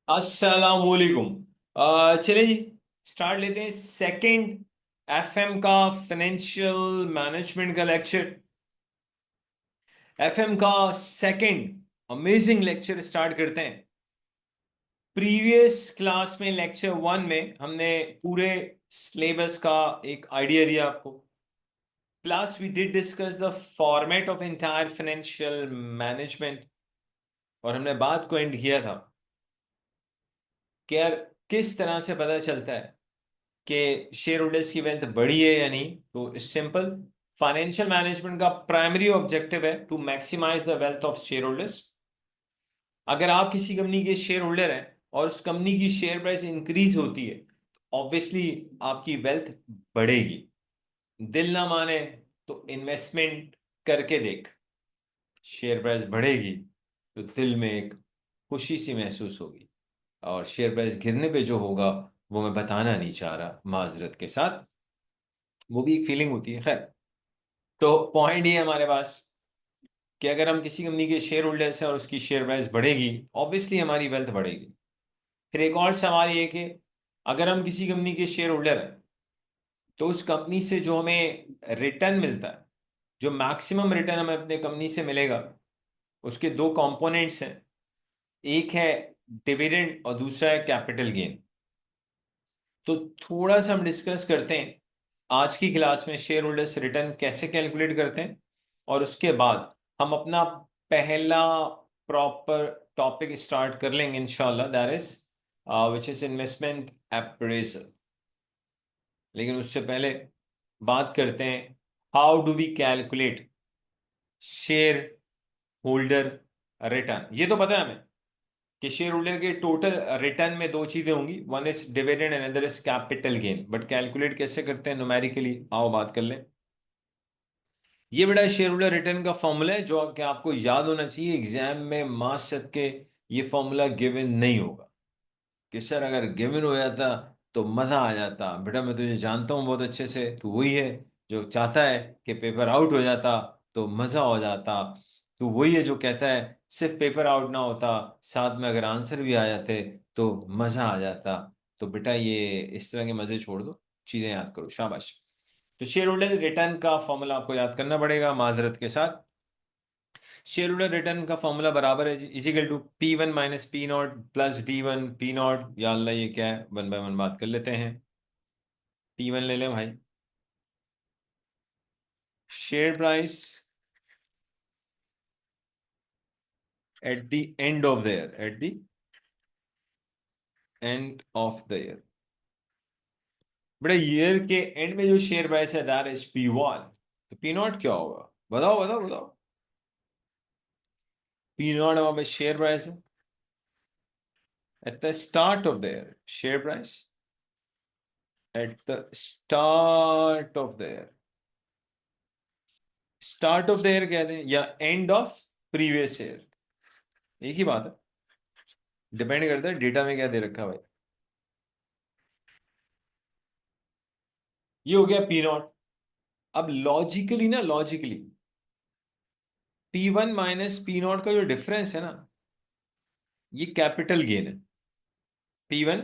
अस्सलामुअलैकुम। चलिए जी, स्टार्ट लेते हैं सेकंड एफएम का फाइनेंशियल मैनेजमेंट का लेक्चर। एफएम का सेकंड अमेजिंग लेक्चर स्टार्ट करते हैं। प्रीवियस क्लास में लेक्चर वन में हमने पूरे सिलेबस का एक आइडिया दिया आपको। Plus we did discuss the format of entire financial management, और हमने बात को एंड किया था कि यार किस तरह से पता चलता है कि शेयर होल्डर्स की वेल्थ बढ़ी है या नहीं। तो सिंपल, फाइनेंशियल मैनेजमेंट का प्राइमरी ऑब्जेक्टिव है to maximise the wealth of share holders. अगर आप किसी कंपनी के शेयर होल्डर हैं और उस कंपनी की शेयर प्राइस इंक्रीज होती है तो ऑब्वियसली आपकी वेल्थ बढ़ेगी। दिल ना माने तो इन्वेस्टमेंट करके देख, शेयर प्राइस बढ़ेगी तो दिल में एक खुशी सी महसूस होगी, और शेयर प्राइस गिरने पे जो होगा वो मैं बताना नहीं चाह रहा माजरत के साथ, वो भी एक फीलिंग होती है। खैर, तो पॉइंट ये है हमारे पास कि अगर हम किसी कंपनी के शेयर होल्डर्स हैं और उसकी शेयर प्राइस बढ़ेगी, ऑब्वियसली हमारी वेल्थ बढ़ेगी। फिर एक और सवाल ये कि अगर हम किसी कंपनी के शेयर होल्डर हैं तो उस कंपनी से जो हमें रिटर्न मिलता है, जो मैक्सिमम रिटर्न हमें अपने कंपनी से मिलेगा, उसके दो कंपोनेंट्स हैं। एक है डिविडेंड और दूसरा है कैपिटल गेन। तो थोड़ा सा हम डिस्कस करते हैं आज की क्लास में शेयर होल्डर्स रिटर्न कैसे कैलकुलेट करते हैं, और उसके बाद हम अपना पहला प्रॉपर टॉपिक स्टार्ट कर लेंगे इंशाल्लाह, that is which is investment appraisal. लेकिन उससे पहले बात करते हैं how do we calculate share holder return. ये तो पता है हमें कि शेयर होल्डर के टोटल रिटर्न में दो चीजें होंगी, one is dividend and other is capital gain. But calculate कैसे करते हैं न्यूमेरिकली, आओ बात कर लें। ये बड़ा शेयर होल्डर रिटर्न का फॉर्मूला है जो कि आपको याद होना चाहिए। एग्जाम में मास के ये फॉर्मूला गिवन नहीं होगा कि सर अगर गिवन हो जाता तो मजा आ जाता। बेटा मैं तुझे जानता हूँ बहुत अच्छे से, तू वही है जो चाहता है कि पेपर आउट हो जाता तो मजा हो जाता। तू वही है जो कहता है सिर्फ पेपर आउट ना होता, साथ में अगर आंसर भी आ जाते तो मजा आ जाता। तो बेटा ये इस तरह के मजे छोड़ दो, चीजें याद करो, शाबाश। तो शेयर होल्डर रिटर्न का फॉर्मूला आपको याद करना पड़ेगा माजरत के साथ। शेयर होल्डर रिटर्न का फॉर्मूला बराबर है is equal to P1 minus P not plus D1 P not. या अल्लाह ये क्या है, वन बाय वन बात कर लेते हैं। P1 ले लें भाई, share price at the end of the year, at the end of the year. बड़े ईयर के एंड में जो शेयर प्राइस है दैट इज P1। तो पी नॉट क्या होगा, बताओ बताओ बताओ। पी नॉट हमारे शेयर प्राइस है at the start of the year, share price at the start of the year. Start of the year कहते हैं या एंड ऑफ प्रीवियस ईयर, एक ही बात है। डिपेंड करता है डेटा में क्या दे रखा है भाई। ये हो गया पी नॉट। अब लॉजिकली ना, logically P1 minus P not का जो डिफरेंस है ना, ये कैपिटल गेन है। P1,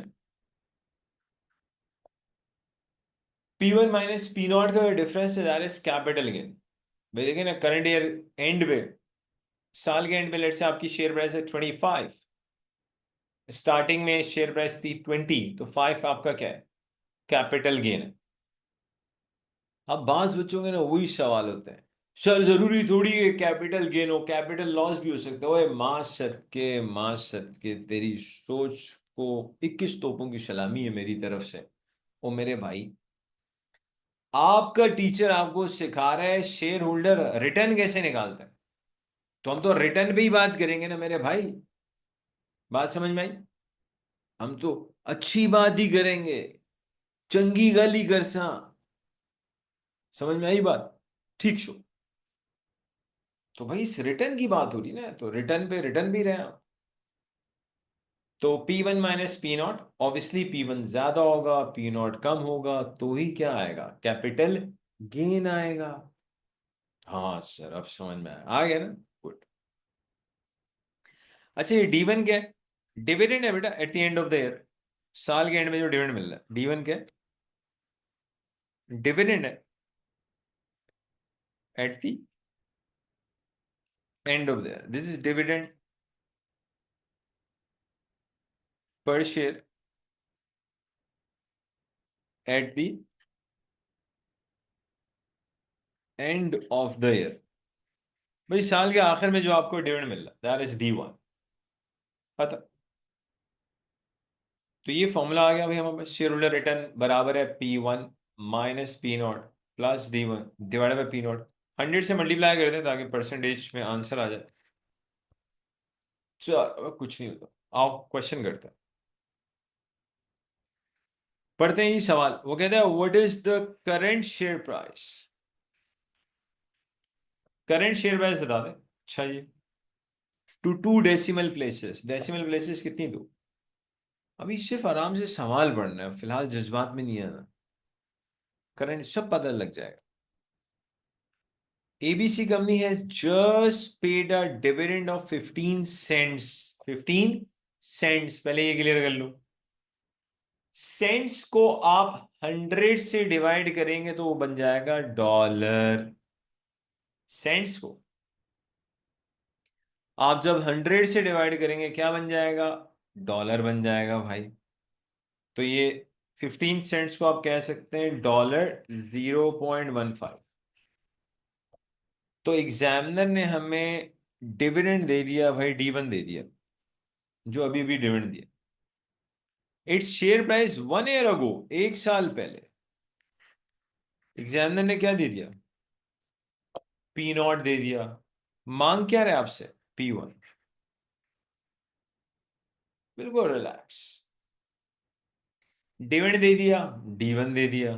P1 minus P not का जो डिफरेंस है दैट इज कैपिटल गेन। भाई देखिए ना, करंट ईयर एंड पे, साल के एंड पे लेट से आपकी शेयर प्राइस है 25, स्टार्टिंग में शेयर प्राइस थी 20, तो 5 आपका क्या है, कैपिटल गेन है। अब बास बच्चों के ना वही सवाल होते हैं, सर जरूरी थोड़ी है कैपिटल गेन हो, कैपिटल लॉस भी हो सकता है। ओए माँ सदके तेरी सोच को 21 तोपों की सलामी है मेरी तरफ से। ओ मेरे भाई, आपका टीचर आपको सिखा रहा है शेयर होल्डर रिटर्न कैसे निकालता है, तो हम तो रिटर्न पे ही बात करेंगे ना मेरे भाई। बात समझ में आई? हम तो अच्छी बात ही करेंगे, चंगी गली करसा। समझ में आई बात? ठीक शो। तो भाई इस रिटर्न की बात हो रही ना, तो रिटर्न पे रिटर्न भी रहे आप। तो P1 minus P not, obviously P1 ज्यादा होगा, पी नॉट कम होगा, तो ही क्या आएगा, कैपिटल गेन आएगा। हाँ सर अब समझ में आया, आ गया ना, गुड। अच्छा ये D1 क्या है? डिविडेंड है बेटा at the end of the year, साल के एंड में जो डिविडेंड मिल रहा है, D1 क्या है? डिविडेंड है at the end of the year, this is dividend per share at the end of the year. भाई साल के आखिर में जो आपको डिविडेंड मिल रहा है दैट इज D1, पता? तो ये फॉर्मूला आ गया भाई हमारे पास, शेयर होल्डर रिटर्न बराबर है P1 minus P0 plus D1 divided by P0। 100 से मल्टीप्लाई कर दें ताकि परसेंटेज में आंसर आ जाए। चलो कुछ नहीं होता, आओ क्वेश्चन करते हैं। पढ़ते हैं ये सवाल, वो कहते हैं what is the current share price. Current share price बता दें। अच्छा जी, टू डेसिमल प्लेसेस कितनी दो? अभी सिर्फ आराम से सवाल पढ़ना है, फिलहाल जज्बात में नहीं आना। करंट सब पता लग जाएगा। ABC company has just paid a dividend of 15 cents। 15 cents, पहले ये क्लियर कर लो। सेंट्स को आप 100 से डिवाइड करेंगे तो वो बन जाएगा डॉलर। सेंट्स को आप जब 100 से डिवाइड करेंगे क्या बन जाएगा? डॉलर बन जाएगा भाई। तो ये 15 सेंट्स को आप कह सकते हैं $0.15। तो एग्जामिनर ने हमें डिविडेंड दे दिया भाई, D1 दे दिया, जो अभी भी डिविडेंड दिया। Its share price 1 year ago, एक साल पहले। एग्जामिनर ने क्या दे दिया? P0 दे दिया। मांग क्या रहा है आपसे? P1। बिल्कुल रिलैक्स। डिविडेंड दे दिया, D1 दे दिया,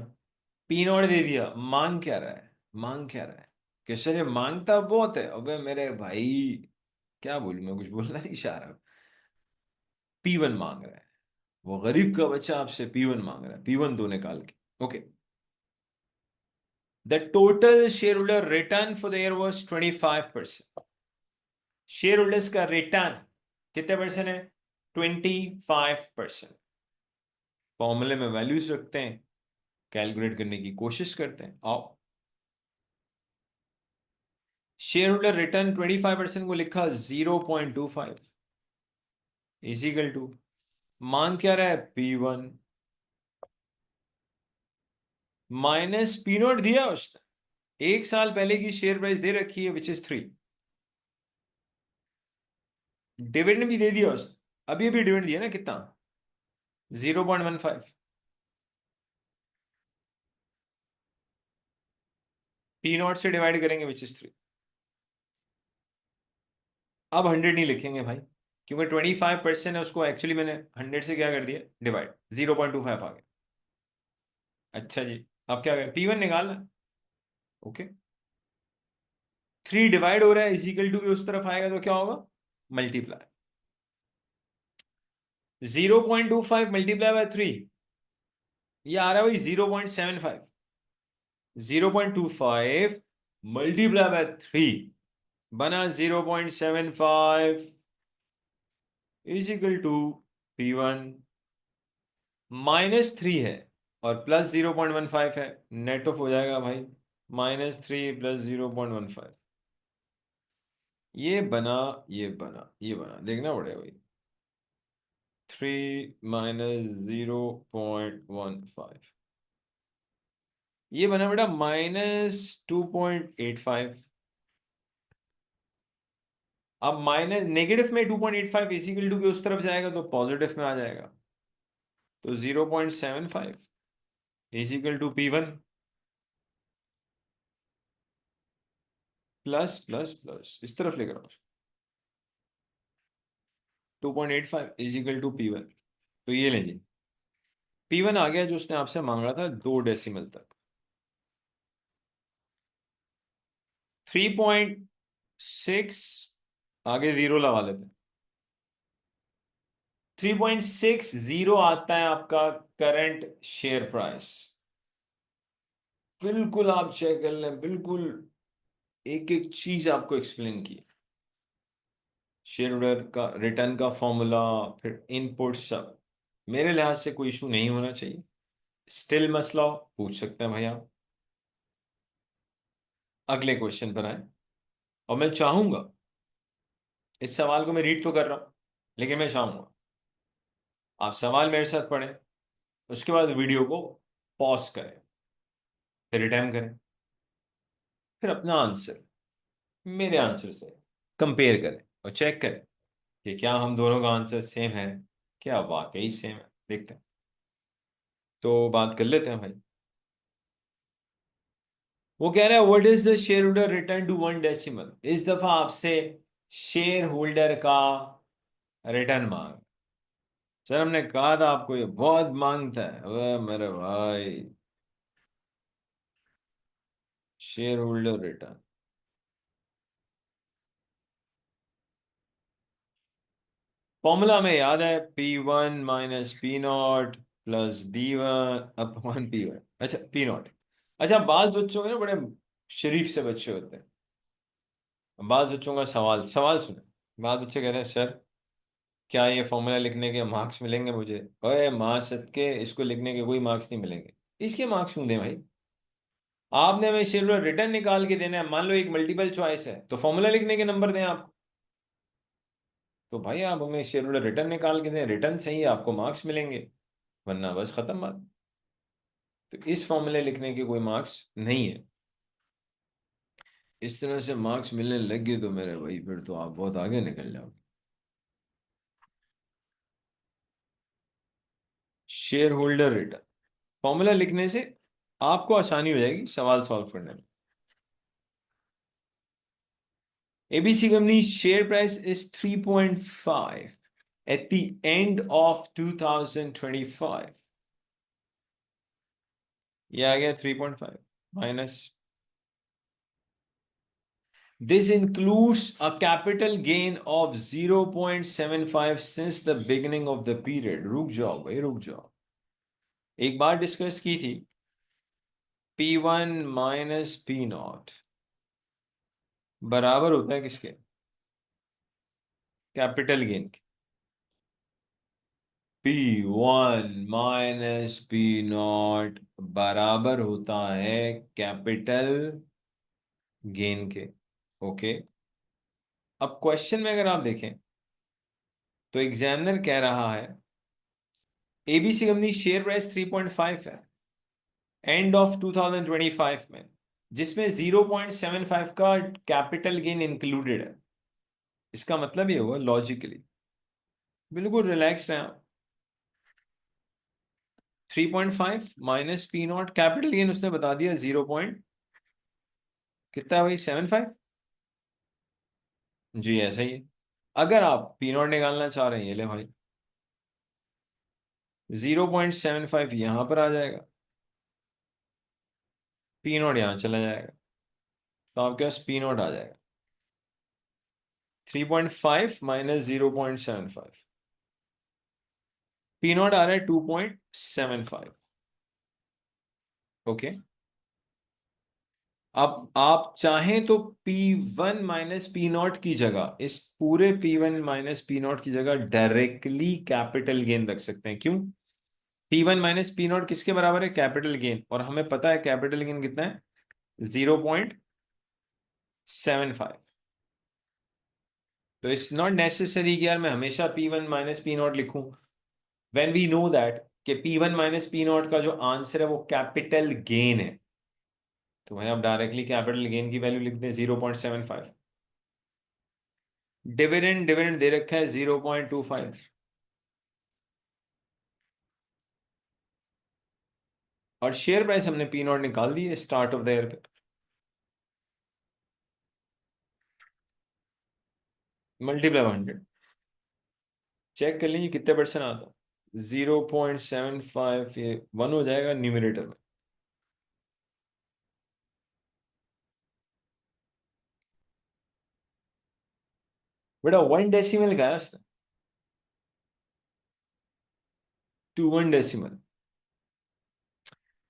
P0 दे दिया। मांग क्या रहा है? मांग क्या रहा है कि सर ये मांगता बहुत है। अबे मेरे भाई क्या बोलूं, मैं कुछ बोलना नहीं चाह रहा। P1 मांग रहा है, वो गरीब का बच्चा आपसे P1 मांग रहा है। P1 दो निकाल के। Okay, the total share holder return for the year was 25%। Share holders का रिटर्न कितने परसेंट है? 25%। फॉर्मूले में वैल्यूज रखते हैं, कैलकुलेट करने की कोशिश करते हैं। आओ, शेयर होल्डर रिटर्न 25% को लिखा 0.25 इजिकल टू, मांग क्या रहा है? P1 माइनस P0 दिया उसने, एक साल पहले की शेयर प्राइस दे रखी है विच इज 3। डिविडेंड भी दे दिया उसने, अभी अभी डिविडेंड दिया ना, कितना? 0.15। P0 से डिवाइड करेंगे विच इज 3। अब 100 नहीं लिखेंगे भाई, क्योंकि 25% है, उसको एक्चुअली मैंने 100 से क्या कर दिया? डिवाइड। 0.25 आ गया। अच्छा जी, अब क्या करें? P1 निकालना है। ओके, 3 डिवाइड हो रहा है इजिकल टू भी उस तरफ आएगा तो क्या होगा? मल्टीप्लाई। 0.25 मल्टीप्लाई बाय 3, ये आ रहा है भाई 0.75। 0.25 मल्टीप्लाई बाय 3 बना 0.75 इजिकल टू P1 -3 है और प्लस 0.15 है, नेट ऑफ हो जाएगा भाई। -3 प्लस 0.15, ये बना, ये बना, ये बना, देखना पड़ेगा भाई। 3 माइनस 0.15, ये बना बेटा -2.85। अब माइनस नेगेटिव में 2.85 इजिकल टू के उस तरफ जाएगा तो पॉजिटिव में आ जाएगा, तो 0.75 is equal to P1 plus plus plus इस तरफ लेकर आओ, 2.85 इजिकल टू P1। तो ये लीजिए, P1 आ गया जो उसने आपसे मांगा था 2 डेसिमल तक। 3.6 आगे जीरो लगा लेते हैं। 3.60 आता है आपका करंट शेयर प्राइस। बिल्कुल आप चेक कर लें, बिल्कुल एक एक चीज आपको एक्सप्लेन की। शेयर होल्डर का रिटर्न का फॉर्मूला, फिर इनपुट, सब मेरे लिहाज से कोई इशू नहीं होना चाहिए। स्टिल मसला हो पूछ सकते हैं भाई आप। अगले क्वेश्चन पर आए। और मैं चाहूंगा, इस सवाल को मैं रीड तो कर रहा हूं, लेकिन मैं चाहूंगा आप सवाल मेरे साथ पढ़ें, उसके बाद वीडियो को पॉज करें, फिर रिटर्न करें, फिर अपना आंसर मेरे आंसर से कंपेयर करें और चेक करें कि क्या हम दोनों का आंसर सेम है, क्या वाकई सेम है। देखते हैं, तो बात कर लेते हैं भाई। वो कह रहा है what is the share holder return to one decimal. इस दफा आपसे शेयर होल्डर का रिटर्न मांग। सर हमने कहा था आपको ये बहुत मांगता है, अबे मेरे भाई। शेयर होल्डर रिटर्न फॉर्मूला में याद है, P1 - P0 प्लस D1/P1। अच्छा P0। अच्छा, बाज बच्चों के ना बड़े शरीफ से बच्चे होते हैं। बाज बच्चों का सवाल सवाल सुने। बाज बच्चे कहते हैं सर क्या ये फॉर्मूला लिखने के मार्क्स मिलेंगे मुझे? ओए माँ सदके, इसको लिखने के कोई मार्क्स नहीं मिलेंगे। इसके मार्क्स क्यों दें भाई? आपने हमें शेयर रिटर्न निकाल के देना है। मान लो एक मल्टीपल चॉइस है तो फॉर्मूला लिखने के नंबर दें आप। तो भाई आप हमें शेयर रिटर्न निकाल के दें, रिटर्न सही है आपको मार्क्स मिलेंगे, वरना बस खत्म बात। तो इस फॉर्मूले लिखने के कोई मार्क्स नहीं है। इस तरह से मार्क्स मिलने लग गए तो मेरे भाई फिर तो आप बहुत आगे निकल जाओ। शेयर होल्डर रिटर्न फॉर्मूला लिखने से आपको आसानी हो जाएगी सवाल सॉल्व करने में। ABC company share price is 3.5 at the end of 2025। ये आ गया 3.5 minus. This includes a capital gain of 0.75 since the beginning of the period। रुक जाओ भाई रुक जाओ। एक बार डिस्कस की थी, P1 - P0 बराबर होता है किसके? कैपिटल गेन के। P1 - P0 बराबर होता है कैपिटल गेन के। ओके। अब क्वेश्चन में अगर आप देखें तो एग्जामिनर कह रहा है ABC कंपनी शेयर प्राइस 3.5 है एंड ऑफ 2025 में, जिसमें 0.75 का कैपिटल गेन इंक्लूडेड है। इसका मतलब ये हुआ लॉजिकली, बिल्कुल रिलैक्स रहें आप। 3.5 माइनस P0 कैपिटल गेन उसने बता दिया 0 पॉइंट कितना है भाई, 75। जी ऐसा ही है। अगर आप P0 निकालना चाह रहे हैं, ये ले भाई, 0.75 यहां पर आ जाएगा, P0 यहां चला जाएगा, तो आपके पास P0 आ जाएगा। 3.5 माइनस 0.75, P0 आ रहा है 2.75। ओके। अब आप चाहें तो P1 - P0 की जगह, इस पूरे P1 - P0 की जगह डायरेक्टली कैपिटल गेन रख सकते हैं। क्यों? P1 - P0 किसके बराबर है? Capital gain. और हमें पता है कैपिटल गेन कितना है, 0.75। तो इट्स नॉट नेसेसरी कि यार मैं हमेशा P1 - P0 लिखूं, व्हेन वी नो दैट कि P1 - P0 का जो आंसर है वो कैपिटल गेन है। तो वहीं आप डायरेक्टली कैपिटल गेन की वैल्यू लिख दें 0.75। डिविडेंड डिविडेंड दे रखा है 0.25। और शेयर प्राइस हमने P0 निकाल दी है स्टार्ट ऑफ द ईयर पे। मल्टीप्लाई 100, चेक कर लीजिए कितने परसेंट आता है। 0.75 ये 1 हो जाएगा न्यूमिनेटर में। बेटा 1 डेसिमल का है उसने, 1 डेसिमल।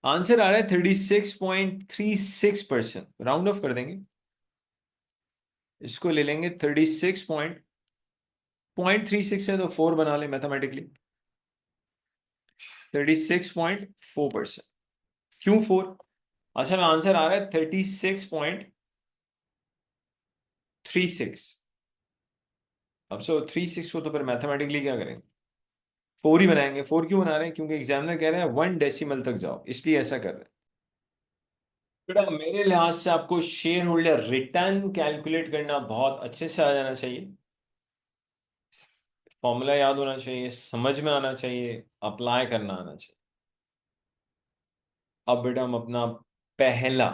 आंसर आ रहा है 36.36%। राउंड ऑफ कर देंगे, इसको ले लेंगे 36.36%। 0.36 है तो 4 बना ले मैथमेटिकली, 36.4%। क्यों 4? अच्छा, आंसर आ रहा है 36.36। अब सो 36 को तो फिर मैथमेटिकली क्या करेंगे, 4 ही बनाएंगे। 4 क्यों बना रहे हैं? क्योंकि एग्जामिनर कह रहे हैं 1 डेसिमल तक जाओ, इसलिए ऐसा कर रहे हैं। बेटा मेरे लिहाज से आपको शेयर होल्डर रिटर्न कैलकुलेट करना बहुत अच्छे से आ जाना चाहिए, फॉर्मूला याद होना चाहिए, समझ में आना चाहिए, अप्लाई करना आना चाहिए। अब बेटा हम अपना पहला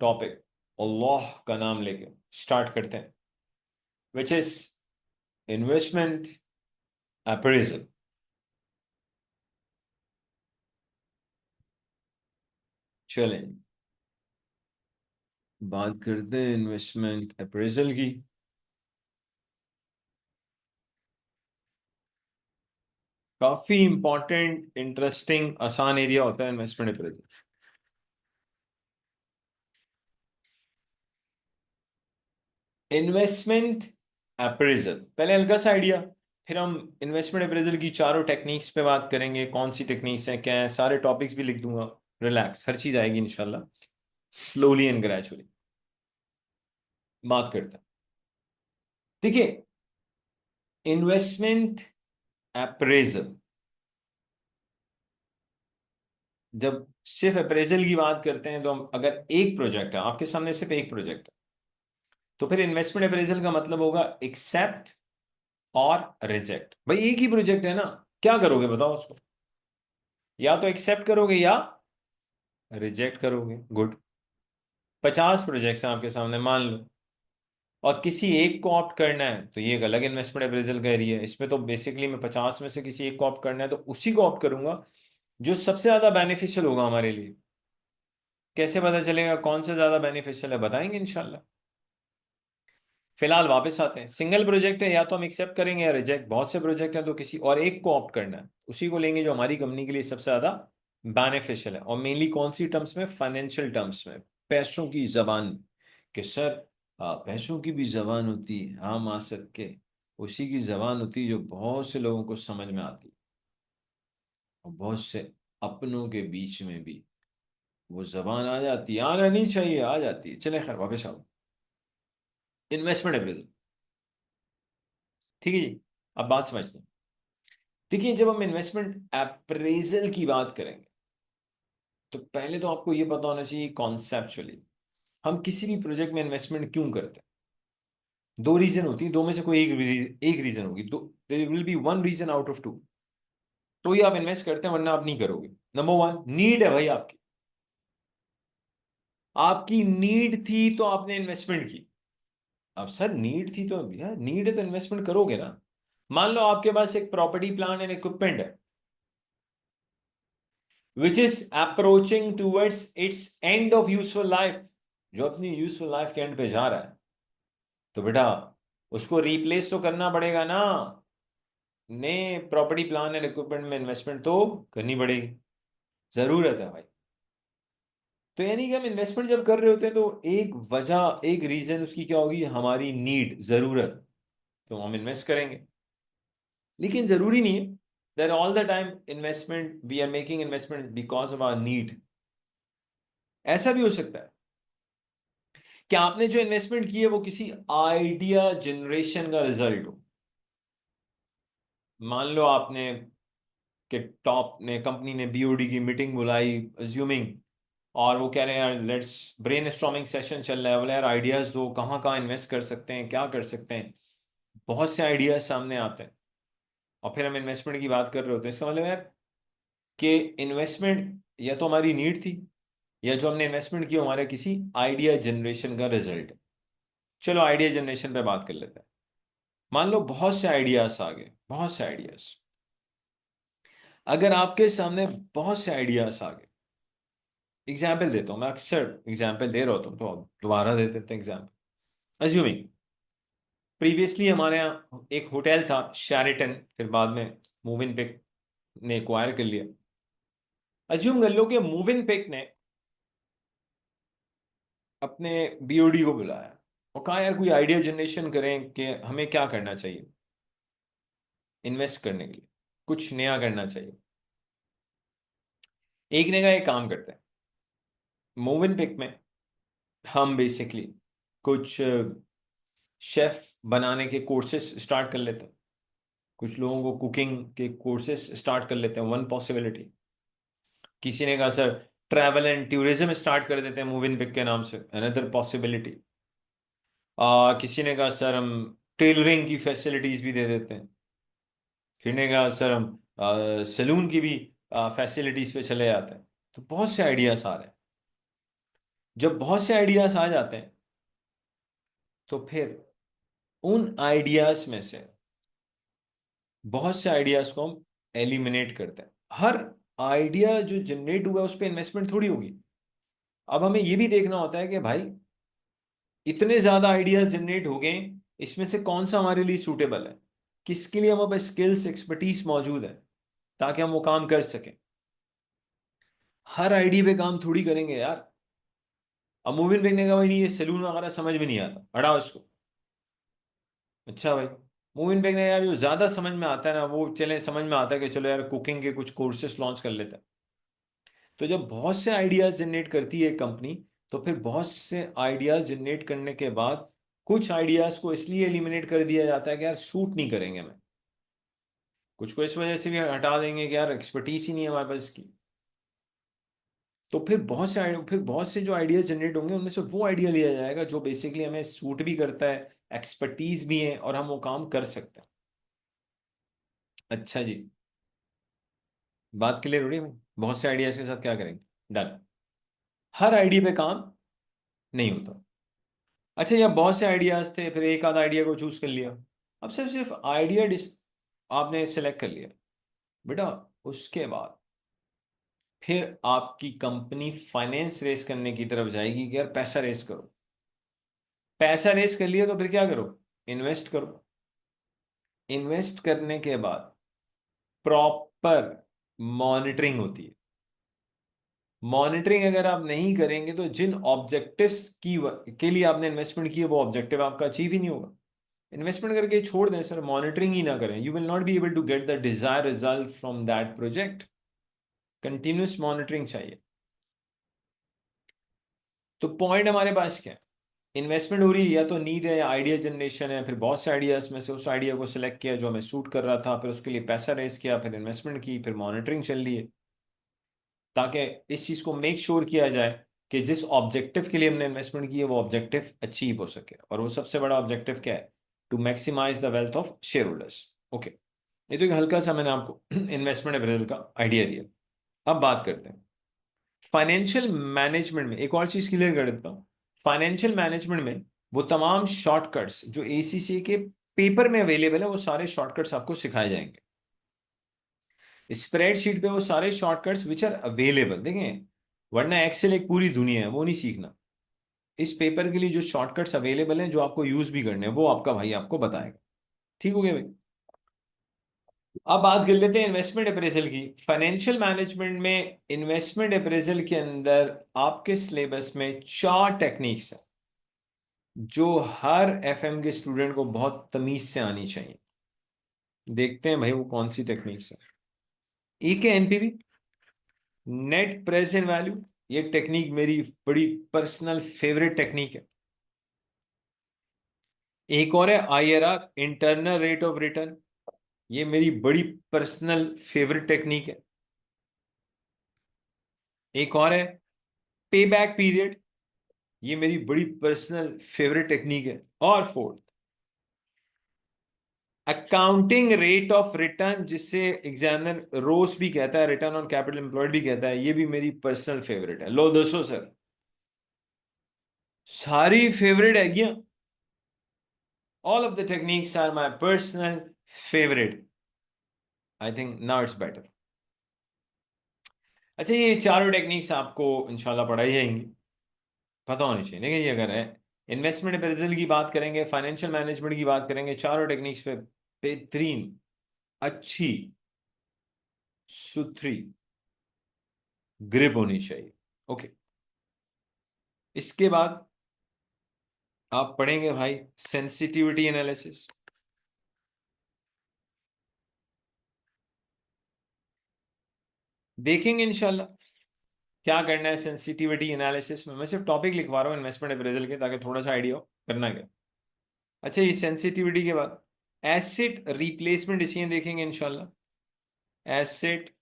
टॉपिक अल्लाह का नाम लेके स्टार्ट करते हैं, विच इज इन्वेस्टमेंट अप्रेजल। चलें बात करते हैं इन्वेस्टमेंट अप्रेजल की। काफी इंपॉर्टेंट, इंटरेस्टिंग, आसान एरिया होता है इन्वेस्टमेंट अप्रेजल। इन्वेस्टमेंट अप्रेजल पहले हल्का सा आइडिया, फिर हम इन्वेस्टमेंट अप्रेजल की चारों टेक्निक्स पे बात करेंगे, कौन सी टेक्निक्स हैं, क्या है, सारे टॉपिक्स भी लिख दूंगा। रिलैक्स, हर चीज आएगी इंशाल्लाह, स्लोली एंड ग्रेजुअली बात करते हैं। देखिए, इन्वेस्टमेंट अप्रेजल, जब सिर्फ अप्रेजल की बात करते हैं तो हम, अगर एक प्रोजेक्ट है आपके सामने, सिर्फ एक प्रोजेक्ट है, तो फिर इन्वेस्टमेंट अप्रेजल का मतलब होगा एक्सेप्ट और रिजेक्ट। भाई एक ही प्रोजेक्ट है ना, क्या करोगे बताओ उसको, या तो एक्सेप्ट करोगे या रिजेक्ट करोगे। गुड। 50 प्रोजेक्ट्स हैं आपके सामने मान लो, और किसी एक को ऑप्ट करना है, तो ये एक अलग इन्वेस्टमेंट अप्रेजल का एरिया है। इसमें तो बेसिकली मैं 50 में से किसी एक को ऑप्ट करना है तो उसी को ऑप्ट करूंगा जो सबसे ज्यादा बेनिफिशियल होगा हमारे लिए। कैसे पता चलेगा कौन सा ज्यादा बेनिफिशियल है, बताएंगे इंशाल्लाह। फिलहाल वापस आते हैं, सिंगल प्रोजेक्ट है, या तो हम एक्सेप्ट करेंगे या रिजेक्ट। बहुत से प्रोजेक्ट हैं तो किसी और एक को ऑप्ट करना है, उसी को लेंगे जो हमारी कंपनी के लिए सबसे ज्यादा बेनिफिशियल है। और मेनली कौन सी टर्म्स में? फाइनेंशियल टर्म्स में, पैसों की जबान में। कि सर पैसों की भी जबान होती है, हाँ मासक के, उसी की जबान होती है जो बहुत से लोगों को समझ में आती है, और बहुत से अपनों के बीच में भी वो जबान आ जाती है, आना नहीं चाहिए, आ जाती है। चले खैर वापस आओ, इन्वेस्टमेंट अप्रेजल। ठीक है जी, अब बात समझते हैं। देखिए, जब हम इन्वेस्टमेंट अप्रेजल की बात करेंगे तो पहले तो आपको यह पता होना चाहिए कॉन्सेप्चुअली हम किसी भी प्रोजेक्ट में इन्वेस्टमेंट क्यों करते हैं। दो रीजन होती है, दो में से कोई एक रीजन होगी, दो, there will be one reason out of two, तो ही आप इन्वेस्ट करते हैं, वरना आप नहीं करोगे। नंबर वन, नीड है भाई आपकी, आपकी नीड थी तो आपने इन्वेस्टमेंट की। अब सर नीड थी तो, यार नीड है तो इन्वेस्टमेंट करोगे ना। मान लो आपके पास एक प्रॉपर्टी प्लान एंड इक्विपमेंट है which is approaching towards its end of useful life, जो अपनी यूजफुल लाइफ के एंड पे जा रहा है, तो बेटा उसको रिप्लेस तो करना पड़ेगा ना। नए प्रॉपर्टी प्लान एंड इक्विपमेंट में इन्वेस्टमेंट तो करनी पड़ेगी, जरूरत है भाई। तो यानी कि हम इन्वेस्टमेंट जब कर रहे होते हैं तो एक वजह, एक रीजन उसकी क्या होगी, हमारी नीड, जरूरत, तो हम इन्वेस्ट करेंगे। लेकिन जरूरी नहीं है that all the time investment we are making investment because of our need. ऐसा भी हो सकता है कि आपने जो इन्वेस्टमेंट की है वो किसी आइडिया जनरेशन का रिजल्ट हो। मान लो आपने, कि टॉप ने, कंपनी ने बीओडी की मीटिंग बुलाई, अज्यूमिंग, और वो कह रहे हैं यार लेट्स ब्रेन स्टॉर्मिंग सेशन चल रहा है, बोले यार आइडियाज दो, कहाँ कहाँ इन्वेस्ट कर सकते हैं, क्या कर सकते हैं। बहुत से आइडियाज सामने आते हैं, और फिर हम इन्वेस्टमेंट की बात कर रहे होते हैं। इसका मतलब यार कि इन्वेस्टमेंट या तो हमारी नीड थी, या जो हमने इन्वेस्टमेंट की वो हमारे किसी आइडिया जनरेशन का रिजल्ट है। चलो आइडिया जनरेशन पे बात कर लेते हैं। मान लो बहुत से आइडियाज आ गए, बहुत से आइडियाज। अगर आपके सामने बहुत से आइडियाज आ गए, एग्जाम्पल देता हूं, मैं अक्सर एग्जाम्पल दे रहा होता हूं तो अब दोबारा दे देते हैं एग्जाम्पल। अज्यूमिंग प्रीवियसली हमारे यहाँ एक होटल था शेरिटन, फिर बाद में मूव इन पिक ने एक्वायर कर लिया। अज्यूम कर लो कि मूव इन पिक ने अपने बीओडी को बुलाया और कहा यार कोई आइडिया जनरेशन करें कि हमें क्या करना चाहिए। इन्वेस्ट करने के लिए, कुछ नया करना चाहिए। एक ने का एक काम करते हैं, मूव इन पिक में हम बेसिकली कुछ शेफ बनाने के कोर्सेस स्टार्ट कर लेते हैं, कुछ लोगों को कुकिंग के कोर्सेस स्टार्ट कर लेते हैं, वन पॉसिबिलिटी। किसी ने कहा sir travel and tourism start कर देते हैं मूव इन पिक के नाम से, अनदर पॉसिबिलिटी। किसी ने कहा सर हम टेलरिंग की फैसिलिटीज भी दे देते हैं। किसी ने कहा सर हम सैलून की भी फैसिलिटीज पे चले जाते हैं। तो बहुत से आइडियाज आ रहे हैं। जब बहुत से आइडियाज आ जाते हैं तो फिर उन आइडियाज में से बहुत से आइडियाज को हम एलिमिनेट करते हैं। हर आइडिया जो जनरेट हुआ उस पर इन्वेस्टमेंट थोड़ी होगी। अब हमें यह भी देखना होता है कि भाई इतने ज्यादा आइडियाज जनरेट हो गए, इसमें से कौन सा हमारे लिए सूटेबल है, किसके लिए हमारे पास स्किल्स एक्सपर्टीज मौजूद है ताकि हम वो काम कर सकें। हर आइडिया पे काम थोड़ी करेंगे यार। अब मूवी देखने का भाई नहीं, ये सैलून वगैरह समझ में नहीं आता, हटाओ इसको। अच्छा भाई, मूवी देखने यार जो ज्यादा समझ में आता है ना, वो चले समझ में आता है कि चलो यार कुकिंग के कुछ कोर्सेस लॉन्च कर लेते हैं। तो जब बहुत से आइडियाज जनरेट करती है कंपनी, तो फिर बहुत से आइडियाज जनरेट करने के बाद कुछ आइडियाज को इसलिए एलिमिनेट कर दिया जाता है कि यार सूट नहीं करेंगे हमें। कुछ को इस वजह से भी हटा देंगे कि यार एक्सपर्टीज ही नहीं है हमारे पास की। तो फिर बहुत से जो आइडियाज जनरेट होंगे उनमें से वो आइडिया लिया जाएगा जो बेसिकली हमें सूट भी करता है, एक्सपर्टीज भी है और हम वो काम कर सकते हैं। अच्छा जी, बात क्लियर हो रही है भाई? बहुत से आइडियाज के साथ क्या करेंगे? डन। हर आइडिया पे काम नहीं होता। अच्छा, या बहुत से आइडियाज थे, फिर एक आधा आइडिया को चूज कर लिया। अब सिर्फ सिर्फ आइडिया आपने सेलेक्ट कर लिया बेटा। उसके बाद फिर आपकी कंपनी फाइनेंस रेस करने की तरफ जाएगी कि यार पैसा रेस करो। पैसा रेस कर लिया तो फिर क्या करो? इन्वेस्ट करो। इन्वेस्ट करने के बाद प्रॉपर मॉनिटरिंग होती है। मॉनिटरिंग अगर आप नहीं करेंगे तो जिन ऑब्जेक्टिव्स के लिए आपने इन्वेस्टमेंट की है वो ऑब्जेक्टिव आपका अचीव ही नहीं होगा। इन्वेस्टमेंट करके छोड़ दें सर, मॉनिटरिंग ही ना करें, you will not be able to get the desire result from that project. Continuous monitoring चाहिए। तो पॉइंट हमारे पास क्या है? इन्वेस्टमेंट हो रही है या तो नीड है या आइडिया जनरेशन है, फिर बहुत से आइडियाज में से उस आइडिया को सिलेक्ट किया जो हमें सूट कर रहा था, फिर उसके लिए पैसा रेस किया, फिर इन्वेस्टमेंट की, फिर मॉनिटरिंग चल रही है ताकि इस चीज को मेक श्योर किया जाए कि जिस ऑब्जेक्टिव के लिए हमने इन्वेस्टमेंट की है वो ऑब्जेक्टिव अचीव हो सके। और वो सबसे बड़ा ऑब्जेक्टिव क्या है? To maximise the wealth of share holders. Okay, ये तो एक हल्का सा मैंने आपको इन्वेस्टमेंट अप्रेजल का आइडिया दिया। अब बात करते हैं फाइनेंशियल मैनेजमेंट में, एक और चीज क्लियर कर देता हूं। फाइनेंशियल मैनेजमेंट में वो तमाम शॉर्टकट्स जो एसीसी के पेपर में अवेलेबल है वो सारे शॉर्टकट्स आपको सिखाए जाएंगे। स्प्रेडशीट पे वो सारे शॉर्टकट्स विच आर अवेलेबल देखें, वरना एक्सेल एक पूरी दुनिया है, वो नहीं सीखना। इस पेपर के लिए जो शॉर्टकट्स अवेलेबल हैं जो आपको यूज भी करने हैं वो आपका भाई आपको बताएगा। ठीक हो गया भाई? अब बात कर लेते हैं इन्वेस्टमेंट अप्रेजल की। फाइनेंशियल मैनेजमेंट में इन्वेस्टमेंट अप्रेजल के अंदर आपके सिलेबस में 4 टेक्निक्स हैं जो हर एफएम के स्टूडेंट को बहुत तमीज से आनी चाहिए। देखते हैं भाई वो कौन सी टेक्निक्स है। एक है एनपीवी, नेट प्रेजेंट वैल्यू। ये टेक्निक मेरी बड़ी पर्सनल फेवरेट टेक्निक है। एक और है IRR, internal rate of return. ये मेरी बड़ी पर्सनल फेवरेट टेक्निक है। एक और है पे बैक पीरियड। ये मेरी बड़ी पर्सनल फेवरेट टेक्निक है। और fourth, accounting rate of return, जिससे एग्जामिनर रोस भी कहता है, रिटर्न ऑन कैपिटल एम्प्लॉयड भी कहता है, ये भी मेरी पर्सनल फेवरेट है। लो दोस्तों सर, सारी फेवरेट है क्या? All of the techniques are my personal favourite. I think now it's better. अच्छा, ये चारों टेक्निक्स आपको इंशाल्लाह पढ़ाई जाएंगी, पता होनी चाहिए। देखिए, ये अगर है इन्वेस्टमेंट अप्रेजल की बात करेंगे, फाइनेंशियल मैनेजमेंट की बात करेंगे, चारों टेक्निक्स पे बेहतरीन, अच्छी, सुथरी ग्रिप होनी चाहिए। ओके, इसके बाद आप पढ़ेंगे भाई सेंसिटिविटी एनालिसिस। देखेंगे इंशाल्लाह क्या करना है सेंसिटिविटी एनालिसिस में। मैं सिर्फ टॉपिक लिखवा रहा हूँ इन्वेस्टमेंट अप्रेजल के, ताकि थोड़ा सा आइडिया हो करना क्या। अच्छा, ये सेंसिटिविटी के बाद एसेट रिप्लेसमेंट डिसीजन देखेंगे इंशाल्लाह। एसेट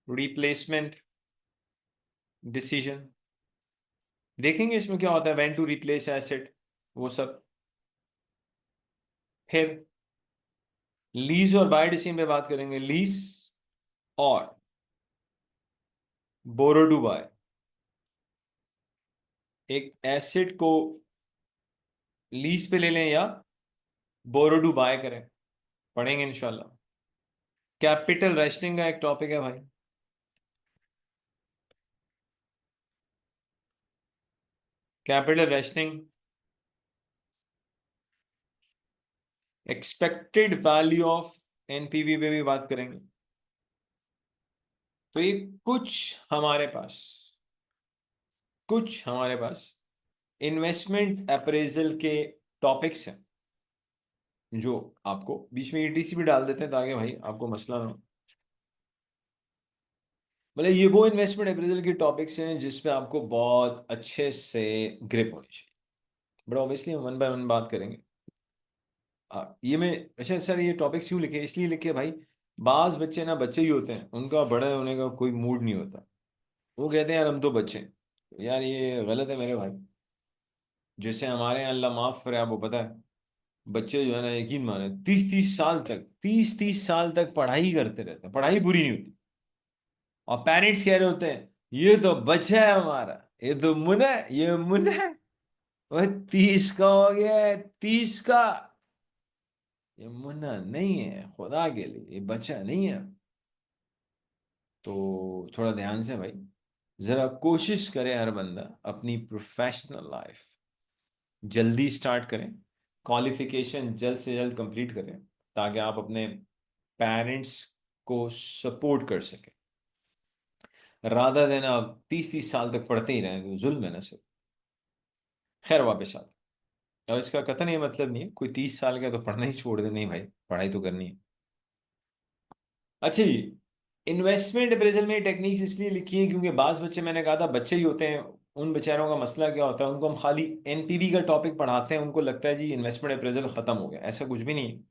रिप्लेसमेंट डिसीजन देखेंगे, इसमें क्या होता है, व्हेन टू रिप्लेस एसेट, वो सब। फिर लीज और बाय डिसीजन पे बात करेंगे। लीज और बोरो टू बाय, एक एसेट को लीज पे ले लें या बोरो टू बाय करें, पढ़ेंगे इंशाल्लाह। कैपिटल रेशनिंग का एक टॉपिक है भाई। Capital rationing, expected value of NPV पे भी बात करेंगे। तो ये कुछ हमारे पास इन्वेस्टमेंट अप्रेजल के टॉपिक्स हैं, जो आपको बीच में ईटीसी भी डाल देते हैं ताकि भाई आपको मसला ना हो। मतलब ये वो इन्वेस्टमेंट अप्रेजल के टॉपिक्स हैं जिसपे आपको बहुत अच्छे से ग्रिप होनी चाहिए। बट ऑब्वियसली हम वन बाय वन बात करेंगे। ये मैं, अच्छा सर ये टॉपिक्स क्यों लिखे, इसलिए लिखे भाई, बाज बच्चे ना बच्चे ही होते हैं, उनका बड़े होने का कोई मूड नहीं होता। वो कहते हैं यार हम तो बच्चे हैं। यार ये गलत है मेरे भाई। जैसे हमारे यहाँ अल्लाह माफ करे, आपको पता है, बच्चे जो है ना, यकीन माने 30 30 साल तक पढ़ाई करते रहते हैं, पढ़ाई पूरी नहीं होती। और पेरेंट्स कह रहे होते हैं ये तो बच्चा है हमारा, ये तो मुन्ना है, ये मुन्ना है, वह 30 का हो गया है, 30 का। ये मुन्ना नहीं है, खुदा के लिए ये बच्चा नहीं है। तो थोड़ा ध्यान से भाई, जरा कोशिश करे हर बंदा अपनी प्रोफेशनल लाइफ जल्दी स्टार्ट करें, क्वालिफिकेशन जल्द से जल्द कंप्लीट करें, ताकि आप अपने पेरेंट्स को सपोर्ट कर सकें। रादर देन आप 30 30 साल तक पढ़ते ही रहें, तो जुल्म है ना सर। खैर वापस आते, और इसका कतई ये मतलब नहीं है कोई 30 साल का तो पढ़ना ही छोड़ दे, नहीं भाई, पढ़ाई तो करनी है। अच्छा जी, इन्वेस्टमेंट अप्रेजल में टेक्निक्स इसलिए लिखी है क्योंकि बाज बच्चे, मैंने कहा था, बच्चे ही होते हैं। उन बेचारों का मसला क्या होता है, उनको हम खाली एनपीवी का टॉपिक पढ़ाते हैं, उनको लगता है जी इन्वेस्टमेंट अप्रेजल खत्म हो गया। ऐसा कुछ भी नहीं है।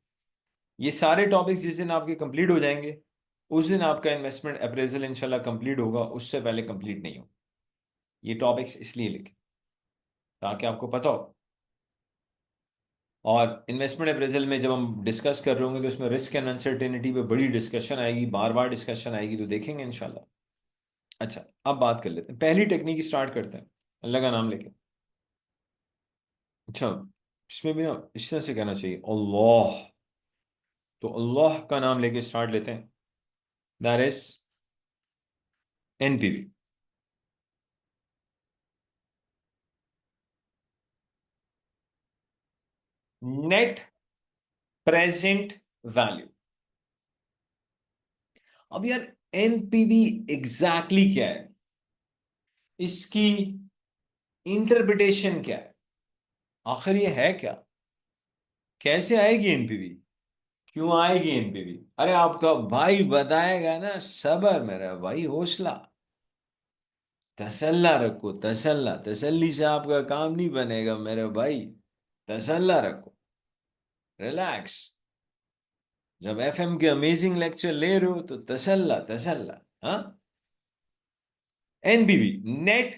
ये सारे टॉपिक्स जिस दिन आपके कंप्लीट हो जाएंगे, उस दिन आपका इन्वेस्टमेंट अप्रेजल इंशाल्लाह कंप्लीट होगा, उससे पहले कंप्लीट नहीं हो। ये टॉपिक्स इसलिए लिखे ताकि आपको पता हो। और इन्वेस्टमेंट अप्रेजल में जब हम डिस्कस कर रहे होंगे, तो इसमें रिस्क एंड अनसर्टेनिटी पे बड़ी डिस्कशन आएगी, बार बार डिस्कशन आएगी, तो देखेंगे इंशाल्लाह। अच्छा, अब बात कर लेते हैं, पहली टेक्निक स्टार्ट करते हैं अल्लाह का नाम लेके। अच्छा, इसमें भी ना इस तरह से कहना चाहिए अल्लाह। तो अल्लाह का नाम लेके स्टार्ट लेते हैं। That is NPV, net present value. अब यार एनपीवी एग्जैक्टली क्या है, इसकी इंटरप्रिटेशन क्या है, आखिर ये है क्या, कैसे आएगी एनपीवी, क्यों आएगी एनपीवी। अरे आपका भाई बताएगा ना, सबर मेरा भाई, हौसला, तसल्ला रखो, तसल्ला, तसल्ली से आपका काम नहीं बनेगा मेरे भाई। तसल्ला रखो, रिलैक्स। जब एफएम के अमेजिंग लेक्चर ले रहे हो तो तसल्ला, तसल्ला। हाँ, एनबीवी, नेट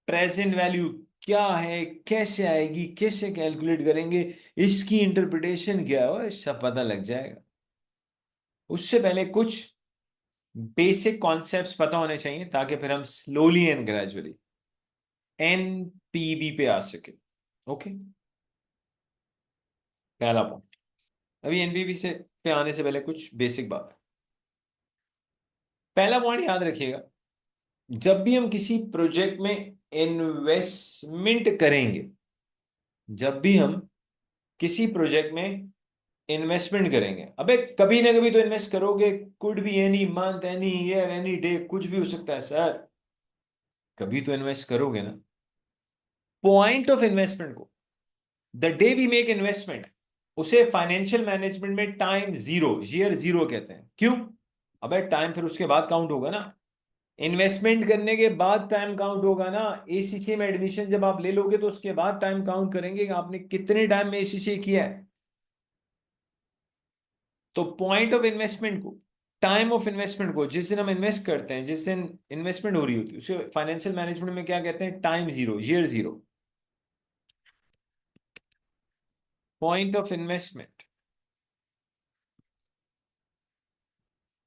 प्रेजेंट वैल्यू क्या है, कैसे आएगी, कैसे कैलकुलेट करेंगे, इसकी इंटरप्रिटेशन क्या हो, सब पता लग जाएगा। उससे पहले कुछ बेसिक कॉन्सेप्ट्स पता होने चाहिए, ताकि फिर हम स्लोली एंड ग्रेजुअली एनपीवी पे आ सके। ओके, पहला पॉइंट। अभी एनपीवी से पे आने से पहले कुछ बेसिक बात। पहला पॉइंट याद रखिएगा, जब भी हम किसी प्रोजेक्ट में इन्वेस्टमेंट करेंगे, जब भी हम किसी प्रोजेक्ट में इन्वेस्टमेंट करेंगे, अबे कभी ना कभी तो इन्वेस्ट करोगे। Could be any month, any year, any day, कुछ भी हो सकता है सर। कभी तो इन्वेस्ट करोगे ना। पॉइंट ऑफ इन्वेस्टमेंट को, the day we make investment, उसे फाइनेंशियल मैनेजमेंट में टाइम जीरो, ईयर जीरो कहते हैं। क्यों? अबे टाइम फिर उसके बाद काउंट होगा ना, इन्वेस्टमेंट करने के बाद टाइम काउंट होगा ना। एसीसी में एडमिशन जब आप ले लोगे तो उसके बाद टाइम काउंट करेंगे कि आपने कितने टाइम में एसीसी किया है। तो पॉइंट ऑफ इन्वेस्टमेंट को, टाइम ऑफ इन्वेस्टमेंट को, जिस दिन हम इन्वेस्ट करते हैं, जिस दिन इन्वेस्टमेंट हो रही होती है, उसे फाइनेंशियल मैनेजमेंट में क्या कहते हैं? Time zero, year zero. Point of investment,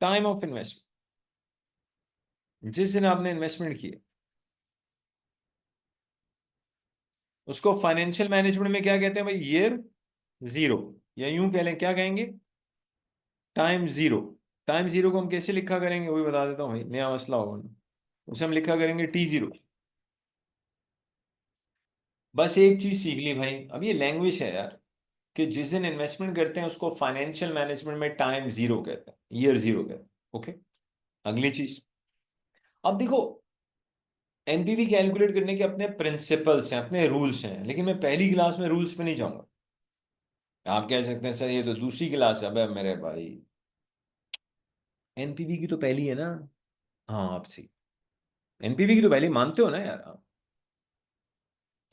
time of investment, जिस दिन आपने इन्वेस्टमेंट किया, उसको फाइनेंशियल मैनेजमेंट में क्या कहते हैं भाई? Year zero. या यूं कह लें, क्या कहेंगे? Time zero. टाइम जीरो को हम कैसे लिखा करेंगे, वो भी बता देता हूँ भाई, नया मसला होगा ना। उसे हम लिखा करेंगे टी जीरो। बस एक चीज सीख ली भाई, अब ये लैंग्वेज है यार, कि जिस दिन इन्वेस्टमेंट करते हैं उसको फाइनेंशियल मैनेजमेंट में टाइम जीरो कहते हैं, ईयर जीरो कहते हैं। ओके। अगली चीज, अब देखो, एनपीवी कैलकुलेट करने के अपने प्रिंसिपल्स हैं, अपने रूल्स हैं, लेकिन मैं पहली क्लास में रूल्स पे नहीं जाऊंगा। आप कह सकते हैं सर ये तो दूसरी क्लास है। अबे मेरे भाई, एनपीवी की तो पहली है ना। हाँ आप सही, एनपीवी की तो पहली मानते हो ना यार आप।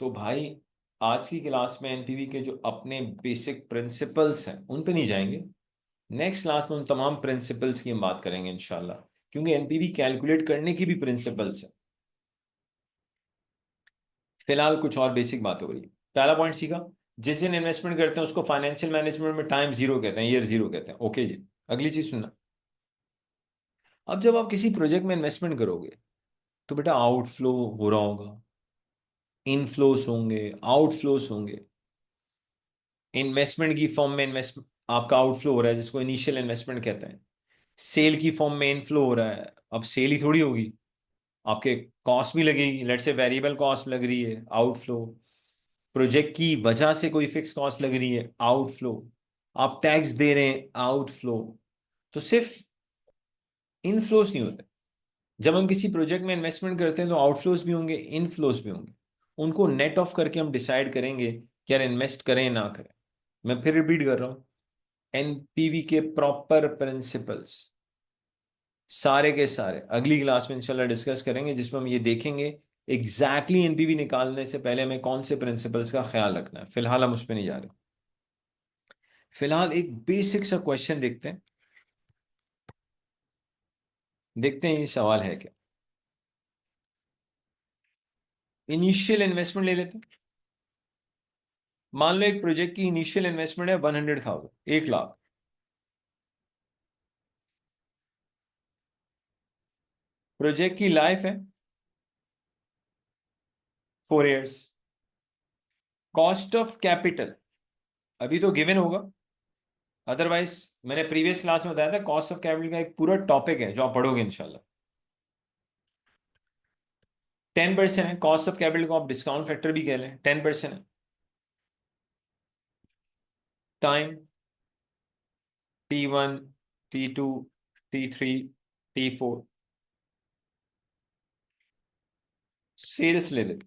तो भाई, आज की क्लास में एनपीवी के जो अपने बेसिक प्रिंसिपल्स हैं उन पे नहीं जाएंगे। नेक्स्ट क्लास में उन तमाम प्रिंसिपल्स की हम बात करेंगे इंशाल्लाह, क्योंकि एनपीवी कैलकुलेट करने की भी प्रिंसिपल्स हैं। फिलहाल कुछ और बेसिक बात हो रही है। पहला पॉइंट सीखा, जिस दिन इन्वेस्टमेंट करते हैं उसको फाइनेंशियल मैनेजमेंट में टाइम जीरो कहते हैं, ईयर जीरो कहते हैं। ओके जी। अगली चीज सुनना, अब जब आप किसी प्रोजेक्ट में इन्वेस्टमेंट करोगे तो बेटा आउटफ्लो हो रहा होगा, इनफ्लोस होंगे, आउटफ्लोस होंगे। इन्वेस्टमेंट की फॉर्म में इन्वेस्ट आपका आउटफ्लो हो रहा है, जिसको इनिशियल इन्वेस्टमेंट कहते हैं। सेल की फॉर्म में इनफ्लो हो रहा है। अब सेल ही थोड़ी होगी, आपके कॉस्ट भी लगेगी, लेट से वेरिएबल कॉस्ट लग रही है, आउटफ्लो। प्रोजेक्ट की वजह से कोई फिक्स कॉस्ट लग रही है, आउटफ्लो। आप टैक्स दे रहे हैं, आउटफ्लो। तो सिर्फ इनफ्लोस नहीं होते। जब हम किसी प्रोजेक्ट में इन्वेस्टमेंट करते हैं तो आउटफ्लोस भी होंगे, इनफ्लोस भी होंगे। उनको नेट ऑफ करके हम डिसाइड करेंगे कि यार इन्वेस्ट करें ना करें। मैं फिर रिपीट कर रहा हूं, एनपीवी के प्रॉपर प्रिंसिपल्स सारे के सारे अगली क्लास में इंशाल्लाह डिस्कस करेंगे, जिसमें हम ये देखेंगे एग्जैक्टली एनपीवी निकालने से पहले हमें कौन से प्रिंसिपल्स का ख्याल रखना है। फिलहाल हम उस पर नहीं जा रहे। फिलहाल एक बेसिक सा क्वेश्चन देखते हैं, देखते हैं ये सवाल है क्या। इनिशियल इन्वेस्टमेंट ले लेते हैं। मान लो एक प्रोजेक्ट की इनिशियल इन्वेस्टमेंट है 100,000, 1 लाख। प्रोजेक्ट की लाइफ है 4 इयर्स। कॉस्ट ऑफ कैपिटल अभी तो गिवन होगा, अदरवाइज मैंने प्रीवियस क्लास में बताया था कॉस्ट ऑफ कैपिटल का एक पूरा टॉपिक है जो आप पढ़ोगे इंशाल्लाह। 10% है कॉस्ट ऑफ कैपिटल को, आप डिस्काउंट फैक्टर भी कह लें, 10% है। Time T1, T2, T3, T4। Sales ले लेते,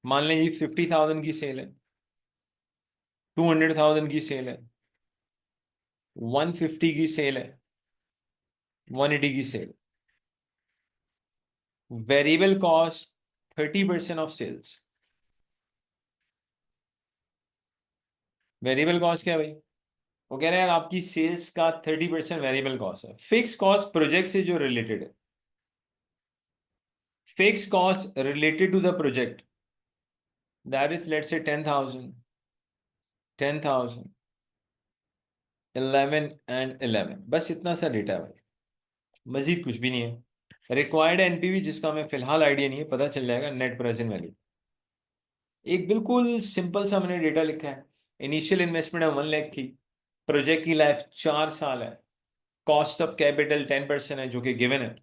मान लें ये 50,000 की सेल है, 200,000 की सेल है, 150 की सेल है, 180 की sale. Variable cost 30% of sales. Variable cost क्या है भाई? वो कह रहे हैं आपकी सेल्स का 30% वेरिएबल कॉस्ट है। फिक्स कॉस्ट प्रोजेक्ट से जो रिलेटेड है, fix cost related to the project, that is let's say 10,000, 10,000, 11 and 11। बस इतना सा डेटा है भाई, मजीद कुछ भी नहीं है। रिक्वायर्ड एनपीवी जिसका हमें फिलहाल आइडिया नहीं है, पता चल जाएगा नेट प्रेजेंट वैल्यू। एक बिल्कुल सिंपल सा मैंने डेटा लिखा है। इनिशियल इन्वेस्टमेंट है 1 लाख की, प्रोजेक्ट की लाइफ 4 साल है, कॉस्ट ऑफ कैपिटल 10% है जो कि गिवन है,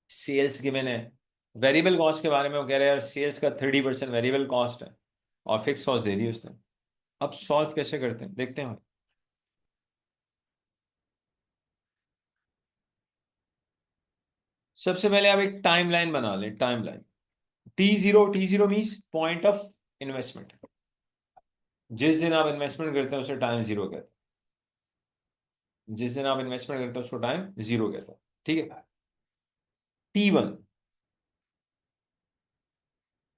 सेल्स गिवन है। वेरिएबल कॉस्ट के बारे में वो कह रहे हैं यार सेल्स का 30% वेरिएबल कॉस्ट है, और फिक्स कॉस्ट दे दी उसने। अब सॉल्व कैसे करते हैं देखते हैं भाई। सबसे पहले आप एक टाइमलाइन बना लें, timeline. T0 means point of investment, जिस दिन आप इन्वेस्टमेंट करते हैं उसे टाइम जीरो कहते हैं। जिस दिन आप इन्वेस्टमेंट करते हो उसको टाइम जीरो कहते हैं, ठीक है। T1,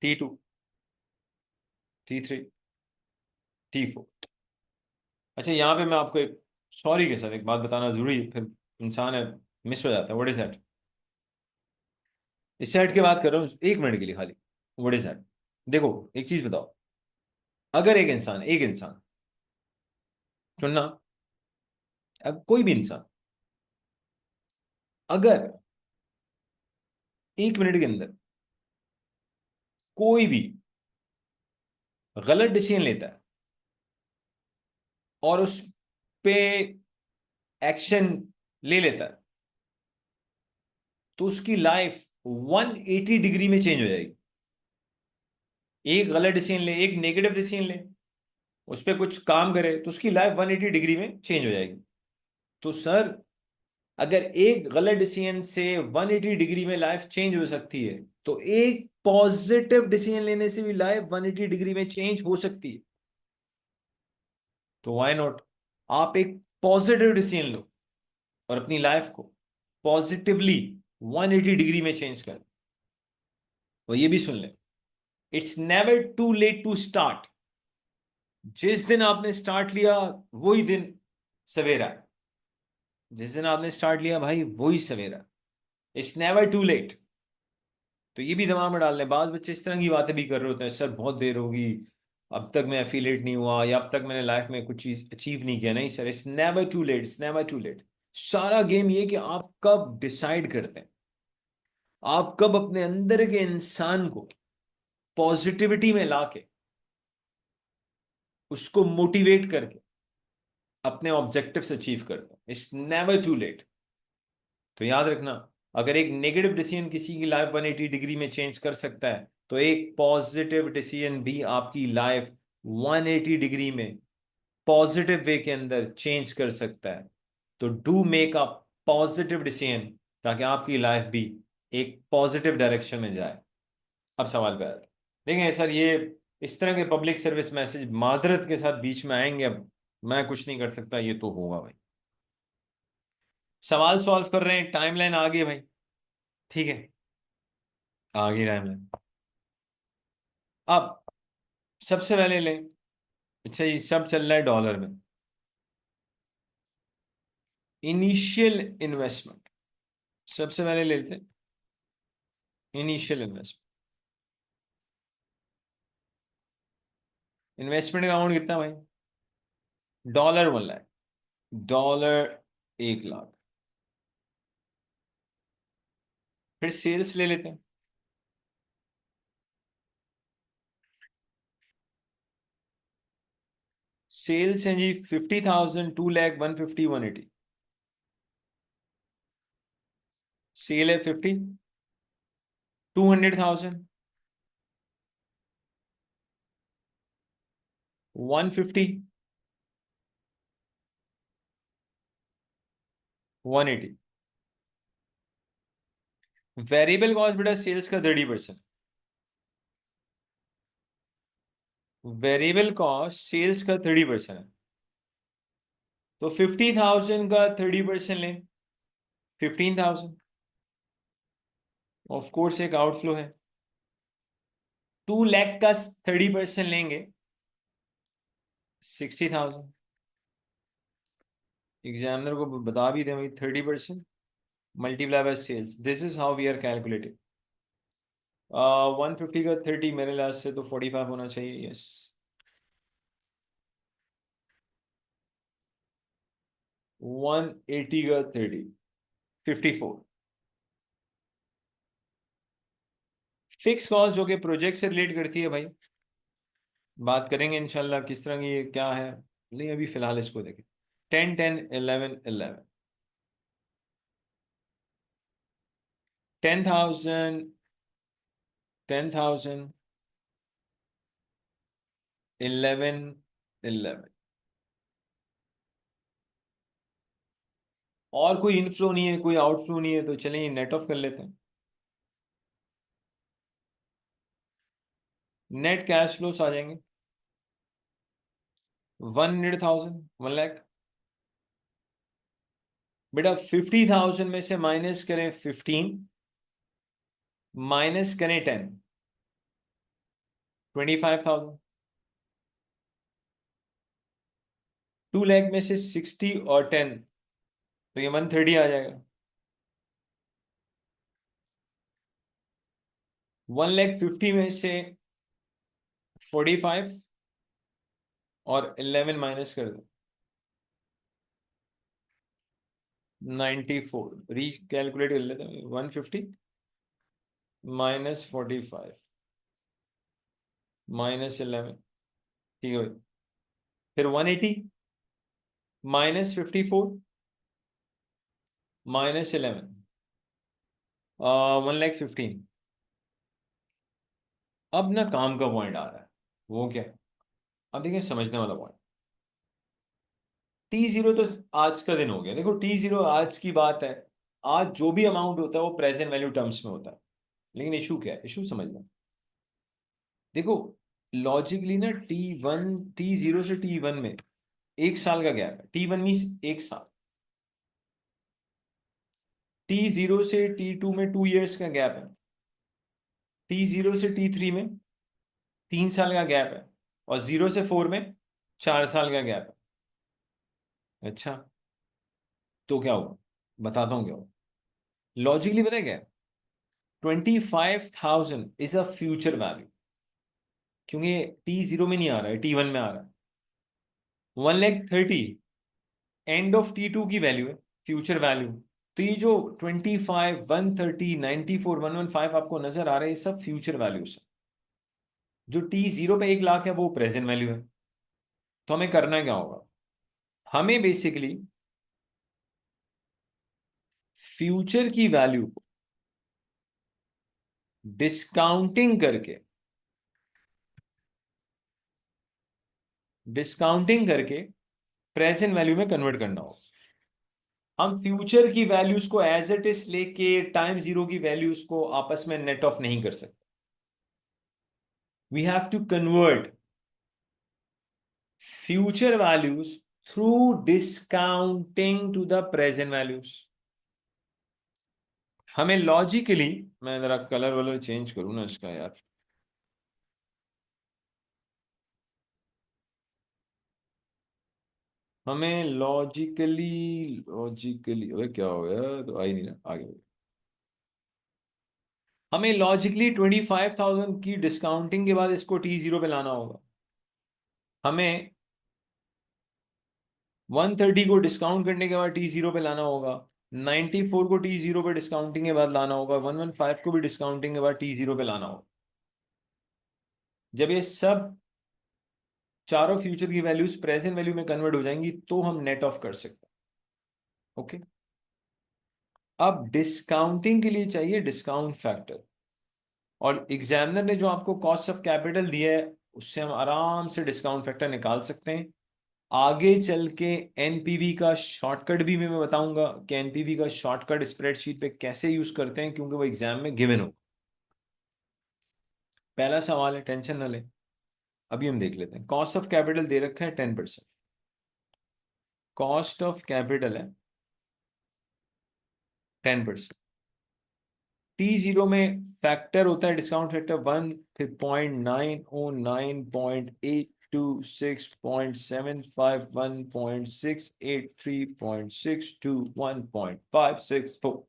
T2, T3, T4। अच्छा, यहाँ पे मैं आपको एक सॉरी के साथ एक बात बताना जरूरी है, फिर इंसान है मिस हो जाता है। What is that? इस सेट की बात कर रहा हूँ, 1 मिनट के लिए खाली। What is that? देखो, एक चीज बताओ। अगर एक इंसान चुनना, कोई भी इंसान अगर 1 मिनट के अंदर कोई भी गलत डिसीजन लेता है और उस पे एक्शन ले लेता है, तो उसकी लाइफ 180 डिग्री में चेंज हो जाएगी। एक गलत डिसीजन ले, एक नेगेटिव डिसीजन ले, उस पर कुछ काम करे, तो उसकी लाइफ 180 डिग्री में चेंज हो जाएगी। तो सर, अगर एक गलत डिसीजन से 180 डिग्री में लाइफ चेंज हो सकती है, तो एक पॉजिटिव डिसीजन लेने से भी लाइफ 180 डिग्री में चेंज हो सकती है। तो व्हाई नॉट आप एक पॉजिटिव डिसीजन लो और अपनी लाइफ को पॉजिटिवली 180 डिग्री में चेंज कर। और ये भी सुन ले, it's never too late to start. जिस दिन आपने स्टार्ट लिया वही दिन सवेरा है। जिस दिन आपने स्टार्ट लिया भाई वही सवेरा। It's never too late. तो ये भी दिमाग में डाल लें। बाज बच्चे इस तरह की बातें भी कर रहे होते हैं, सर बहुत देर होगी, अब तक मैं एफिलेट नहीं हुआ, या अब तक मैंने लाइफ में कुछ चीज अचीव नहीं किया। नहीं sir, it's never too late, it's never too late. सारा गेम ये कि आप कब डिसाइड करते हैं, आप कब अपने अंदर के इंसान को पॉजिटिविटी में लाके उसको मोटिवेट करके अपने ऑब्जेक्टिव्स अचीव करते हैं। It's never too late. तो याद रखना, अगर एक नेगेटिव डिसीजन किसी की लाइफ 180 डिग्री में चेंज कर सकता है, तो एक पॉजिटिव डिसीजन भी आपकी लाइफ 180 डिग्री में पॉजिटिव वे के अंदर चेंज कर सकता है। तो do make a positive decision, ताकि आपकी लाइफ भी एक पॉजिटिव डायरेक्शन में जाए। अब सवाल पे आते हैं। देखें सर, ये इस तरह के पब्लिक सर्विस मैसेज मादरत के साथ बीच में आएंगे, अब मैं कुछ नहीं कर सकता, ये तो होगा भाई। सवाल सॉल्व कर रहे हैं, टाइमलाइन आ गई भाई, ठीक है, आ गई टाइमलाइन। अब सबसे पहले लें, अच्छा ये सब चल रहा है डॉलर में। इनिशियल इन्वेस्टमेंट सबसे पहले लेते हैं। इनिशियल इन्वेस्टमेंट, इन्वेस्टमेंट का अमाउंट कितना भाई? Dollar 1 lakh, dollar 1 lakh. फिर सेल्स ले लेते हैं। सेल्स हैं जी 50,000, 2 लाख, 150, 180। सेल है 50, 200,000, 150, 180। वेरिएबल कॉस्ट बेटा सेल्स का 30%। वेरिएबल कॉस्ट सेल्स का 30% है। तो 50,000 का 30% लें, 15,000। ऑफ कोर्स एक आउटफ्लो है। 2 लाख का 30% लेंगे, 60,000। एग्जामिनर को बता भी दें भाई, 30% multiply by sales, this is how we are calculating. 150 का 30 मेरे लिहाज से तो 45 होना चाहिए, यस। 180 का 30, 54। फिक्स कॉस्ट जो कि प्रोजेक्ट से रिलेट करती है भाई, बात करेंगे इंशाल्लाह किस तरह की क्या है। नहीं, अभी फिलहाल इसको देखें। 10, 10, 11, 11। 10,000, 10,000, 11, 11। और कोई इनफ्लो नहीं है, कोई आउटफ्लो नहीं है, तो चलें नेट ऑफ कर लेते हैं। नेट कैश फ्लोस आ जाएंगे 100,000, 1 लाख। बेटा 50,000 में से माइनस करें 15, माइनस करें 10, 25,000। 2 लाख में से 60 और 10, तो ये 130 आ जाएगा। 1,50,000 में से 45 और 11 माइनस कर दो, 94। रिकैलकुलेट कर लेते हैं। 150 माइनस 45 माइनस 11, ठीक है भाई। फिर 180 माइनस 54 माइनस 11, 1,15,000। अब ना काम का पॉइंट आ रहा है, वो क्या? अब देखिए समझने वाला पॉइंट। T0 तो आज का दिन हो गया। देखो T0 आज की बात है। आज जो भी अमाउंट होता है वो प्रेजेंट वैल्यू टर्म्स में होता है। लेकिन इशू क्या है? इशू समझना। देखो लॉजिकली ना T0 से T1 में 1 साल का गैप है। T1 मीन्स 1 साल। T0 से T2 में 2 इयर्स का गैप है। T0 से T3 में 3 साल का गैप है। और 0 से 4 में 4 साल का गैप है। अच्छा, तो क्या हुआ? बताता हूँ क्या हुआ। लॉजिकली पता है क्या? 25,000 इज अ फ्यूचर वैल्यू, क्योंकि T0 में नहीं आ रहा है, T1 में आ रहा है। 1,30,000 एंड ऑफ T2 की वैल्यू है, फ्यूचर वैल्यू। तो ये जो 25, 130, 94, 115 आपको नजर आ रहे हैं, ये सब फ्यूचर वैल्यूज है। जो T0 पे 1 लाख है वो प्रेजेंट वैल्यू है। तो हमें करना क्या होगा? हमें बेसिकली फ्यूचर की वैल्यू को डिस्काउंटिंग करके, प्रेजेंट वैल्यू में कन्वर्ट करना होगा। हम फ्यूचर की वैल्यूज को एज इट इज लेके टाइम जीरो की वैल्यूज को आपस में नेट ऑफ नहीं कर सकते। We have to convert future values through discounting to the present values. हमें लॉजिकली, मैं जरा कलर वलर चेंज करूं ना इसका यार। हमें लॉजिकली अरे क्या हो गया, तो आई नहीं ना आगे। हमें लॉजिकली 25,000 की डिस्काउंटिंग के बाद इसको T0 पे लाना होगा। हमें 130 को डिस्काउंट करने के बाद T0 पे लाना होगा। 94 को T0 पे डिस्काउंटिंग के बाद लाना होगा। 115 को भी डिस्काउंटिंग के बाद T0 पे लाना होगा। जब ये सब चारों फ्यूचर की वैल्यूज प्रेजेंट वैल्यू में कन्वर्ट हो जाएंगी तो हम नेट ऑफ कर सकते हैं। ओके, अब डिस्काउंटिंग के लिए चाहिए डिस्काउंट फैक्टर। और एग्जामिनर ने जो आपको कॉस्ट ऑफ कैपिटल दिया है उससे हम आराम से डिस्काउंट फैक्टर निकाल सकते हैं। आगे चल के एनपीवी का शॉर्टकट भी मैं बताऊंगा कि एनपीवी का शॉर्टकट स्प्रेडशीट पे कैसे यूज करते हैं, क्योंकि वो एग्जाम में गिवन हो। पहला सवाल है, टेंशन ना ले। अभी हम देख लेते हैं। कॉस्ट ऑफ कैपिटल दे रखा है 10%। कॉस्ट ऑफ कैपिटल है 10%। T0 में फैक्टर होता है डिस्काउंट फैक्टर 1, फिर 0.909, 0.826, 0.751, 0.683, 0.621, 0.564।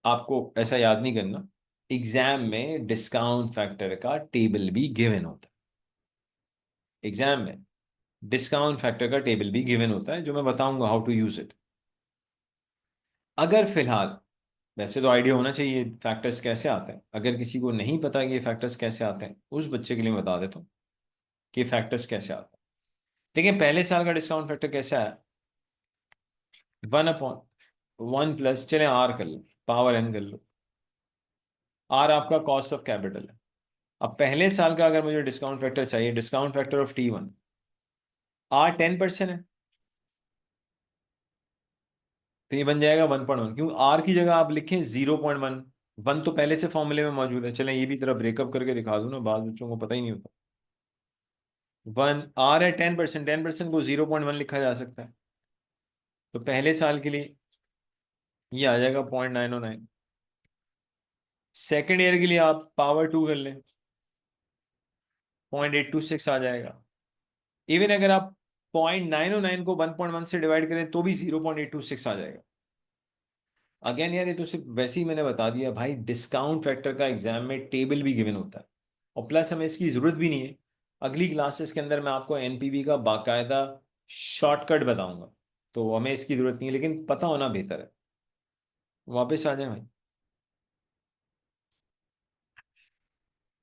आपको ऐसा याद नहीं करना, एग्जाम में डिस्काउंट फैक्टर का टेबल भी गिवन होता है। एग्जाम में डिस्काउंट फैक्टर का टेबल भी गिवन होता है, जो मैं बताऊंगा हाउ टू यूज इट। अगर फिलहाल, वैसे तो आइडिया होना चाहिए फैक्टर्स कैसे आते हैं। अगर किसी को नहीं पता कि ये फैक्टर्स कैसे आते हैं, उस बच्चे के लिए मैं बता देता हूँ कि फैक्टर्स कैसे आते हैं। देखिए पहले साल का डिस्काउंट फैक्टर कैसे आया? 1/1 प्लस, चले आर कर लो, पावर एन कर लो। आर आपका कॉस्ट ऑफ कैपिटल है। अब पहले साल का अगर मुझे डिस्काउंट फैक्टर चाहिए, discount factor of T1, R 10% है, तो ये बन जाएगा 1/1। क्यों? आर की जगह आप लिखें 0.1। वन तो पहले से फॉर्मूले में मौजूद है। चलें ये भी तरह ब्रेकअप करके दिखा दूं ना, बाद बच्चों को पता ही नहीं होता। 1 आर है 10%, 10% को 0.1 लिखा जा सकता है। तो पहले साल के लिए ये आ जाएगा 0.909। सेकेंड ईयर के लिए आप पावर 2 कर लें, 0.826 आ जाएगा। इवन अगर आप 0.909 को 1.1 से डिवाइड करें तो भी 0.826 आ जाएगा। अगेन यार, ये तो सिर्फ वैसे ही मैंने बता दिया भाई, डिस्काउंट फैक्टर का एग्जाम में टेबल भी गिवन होता है, और प्लस हमें इसकी जरूरत भी नहीं है। अगली क्लासेस के अंदर मैं आपको एनपीवी का बाकायदा शॉर्टकट बताऊंगा, तो हमें इसकी जरूरत नहीं है, लेकिन पता होना बेहतर है। वापस आ जाए भाई।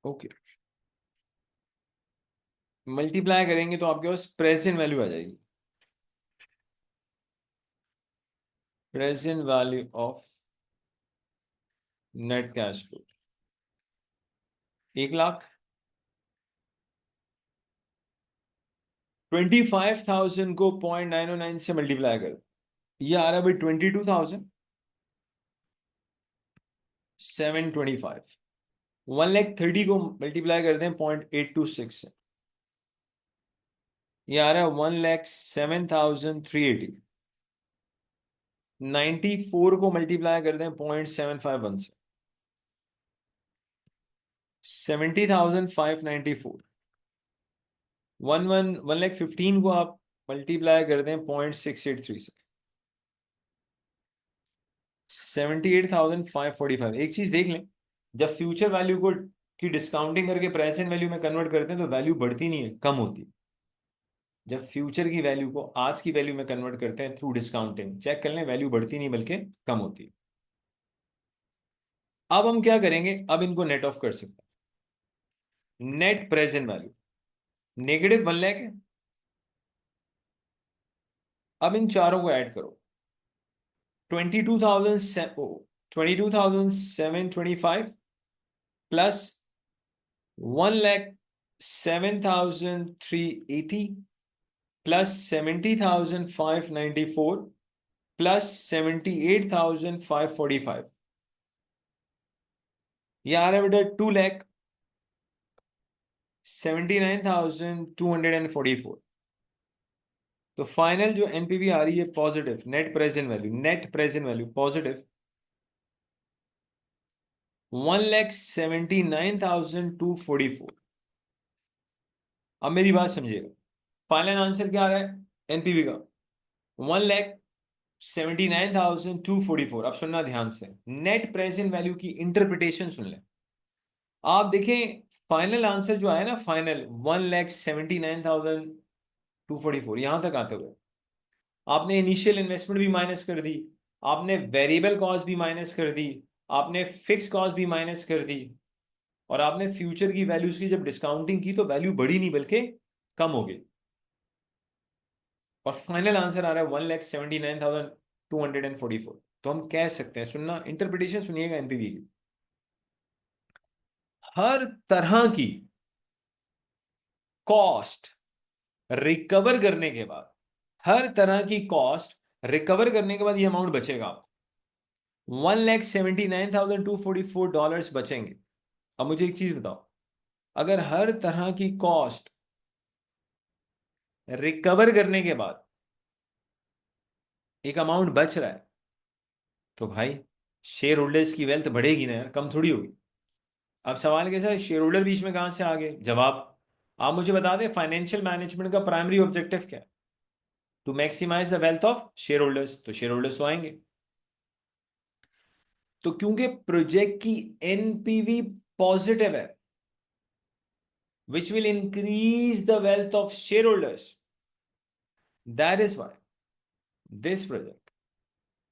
ओके, मल्टीप्लाई करेंगे तो आपके पास प्रेजेंट वैल्यू आ जाएगी। Present value of net cash flow 1 lakh. 25,000 को 0.909 से मल्टीप्लाई कर, ये आ रहा है भाई 22,725। 1,30,000 को मल्टीप्लाई कर दें 0.826 से, ये आ रहा है 1,07,380। 94 को मल्टीप्लाई कर दें 0.751 से, 70,594। 1,15,000 को आप मल्टीप्लाई कर दें 0.683 से, 78,545। एक चीज देख लें, जब फ्यूचर वैल्यू को की डिस्काउंटिंग करके प्रेजेंट वैल्यू में कन्वर्ट करते हैं तो वैल्यू बढ़ती नहीं है, कम होती है। जब फ्यूचर की वैल्यू को आज की वैल्यू में कन्वर्ट करते हैं थ्रू डिस्काउंटिंग, चेक कर लें, वैल्यू बढ़ती नहीं बल्कि कम होती है। अब हम क्या करेंगे, अब इनको नेट ऑफ कर सकते हैं। नेट प्रेजेंट वैल्यू -1 लाख है। अब इन चारों को ऐड करो, 22,725 प्लस 1,07,380 प्लस 70,594 प्लस 78,545, ये आ रहा है बेटा 2,79,244। तो फाइनल जो एनपीवी आ रही है positive, net present value positive 1,79,244। अब मेरी बात समझिएगा, फाइनल आंसर क्या आ रहा है एनपीवी का, 1,79,244। अब सुनना ध्यान से, नेट प्रेजेंट वैल्यू की इंटरप्रिटेशन सुन लें। आप देखें फाइनल आंसर जो आया ना, फाइनल 1,79,244, यहां तक आते हुए आपने इनिशियल इन्वेस्टमेंट भी माइनस कर दी, आपने वेरिएबल कॉस्ट भी माइनस कर दी, आपने फिक्स कॉस्ट भी माइनस कर दी, और आपने फ्यूचर की वैल्यूज की जब डिस्काउंटिंग की तो वैल्यू बढ़ी नहीं बल्कि कम हो गई, और फाइनल आंसर आ रहा है 1,79,244। तो हम कह सकते हैं, सुनना इंटरप्रिटेशन सुनिएगा एनपीवी की, हर तरह की कॉस्ट रिकवर करने के बाद, हर तरह की कॉस्ट रिकवर करने के बाद ये अमाउंट बचेगा आपको, 1,79,244 डॉलर्स बचेंगे। अब मुझे एक चीज बताओ, अगर हर तरह की कॉस्ट रिकवर करने के बाद एक अमाउंट बच रहा है, तो भाई शेयर होल्डर्स की वेल्थ बढ़ेगी ना यार, कम थोड़ी होगी। अब सवाल कैसा है, शेयर होल्डर बीच में कहां से आ गए, जवाब आप मुझे बता दें, फाइनेंशियल मैनेजमेंट का प्राइमरी ऑब्जेक्टिव क्या है, to maximise the wealth of share holders, तो शेयर होल्डर्स तो आएंगे। तो क्योंकि प्रोजेक्ट की एनपीवी पॉजिटिव है, which will increase the wealth of shareholders, that is why this project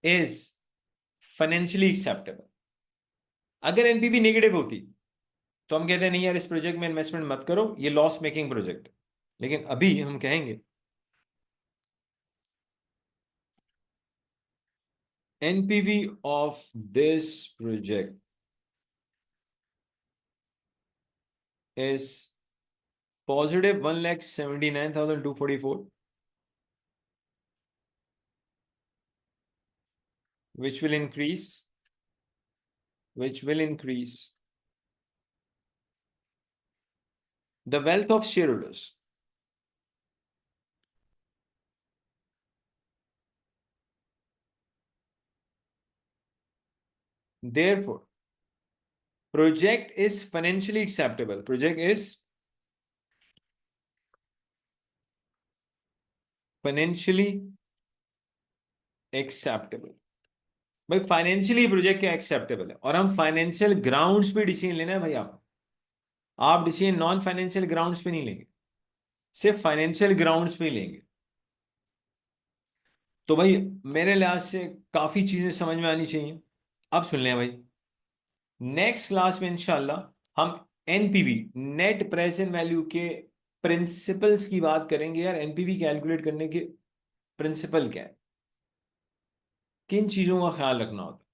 is financially acceptable। अगर एनपीवी नेगेटिव होती तो हम कहते हैं नहीं यार, इस प्रोजेक्ट में इन्वेस्टमेंट मत करो, ये लॉस मेकिंग प्रोजेक्ट। लेकिन अभी हम कहेंगे NPV of this project is positive 1,79,244, which will increase, which will increase the wealth of shareholders Therefore, project is financially acceptable. Project is financially acceptable. भाई फाइनेंशियली प्रोजेक्ट क्या acceptable है, और हम financial grounds पे डिसीजन लेना है भाई। आप डिसीजन नॉन फाइनेंशियल ग्राउंड्स पे नहीं लेंगे, सिर्फ फाइनेंशियल ग्राउंड्स पे ही लेंगे। तो भाई मेरे लिहाज से काफी चीजें समझ में आनी चाहिए। अब सुन लें भाई, नेक्स्ट क्लास में इंशाल्लाह हम एनपीवी, नेट प्रेजेंट वैल्यू के प्रिंसिपल्स की बात करेंगे। यार एनपीवी कैलकुलेट करने के प्रिंसिपल क्या है, किन चीजों का ख्याल रखना होता है,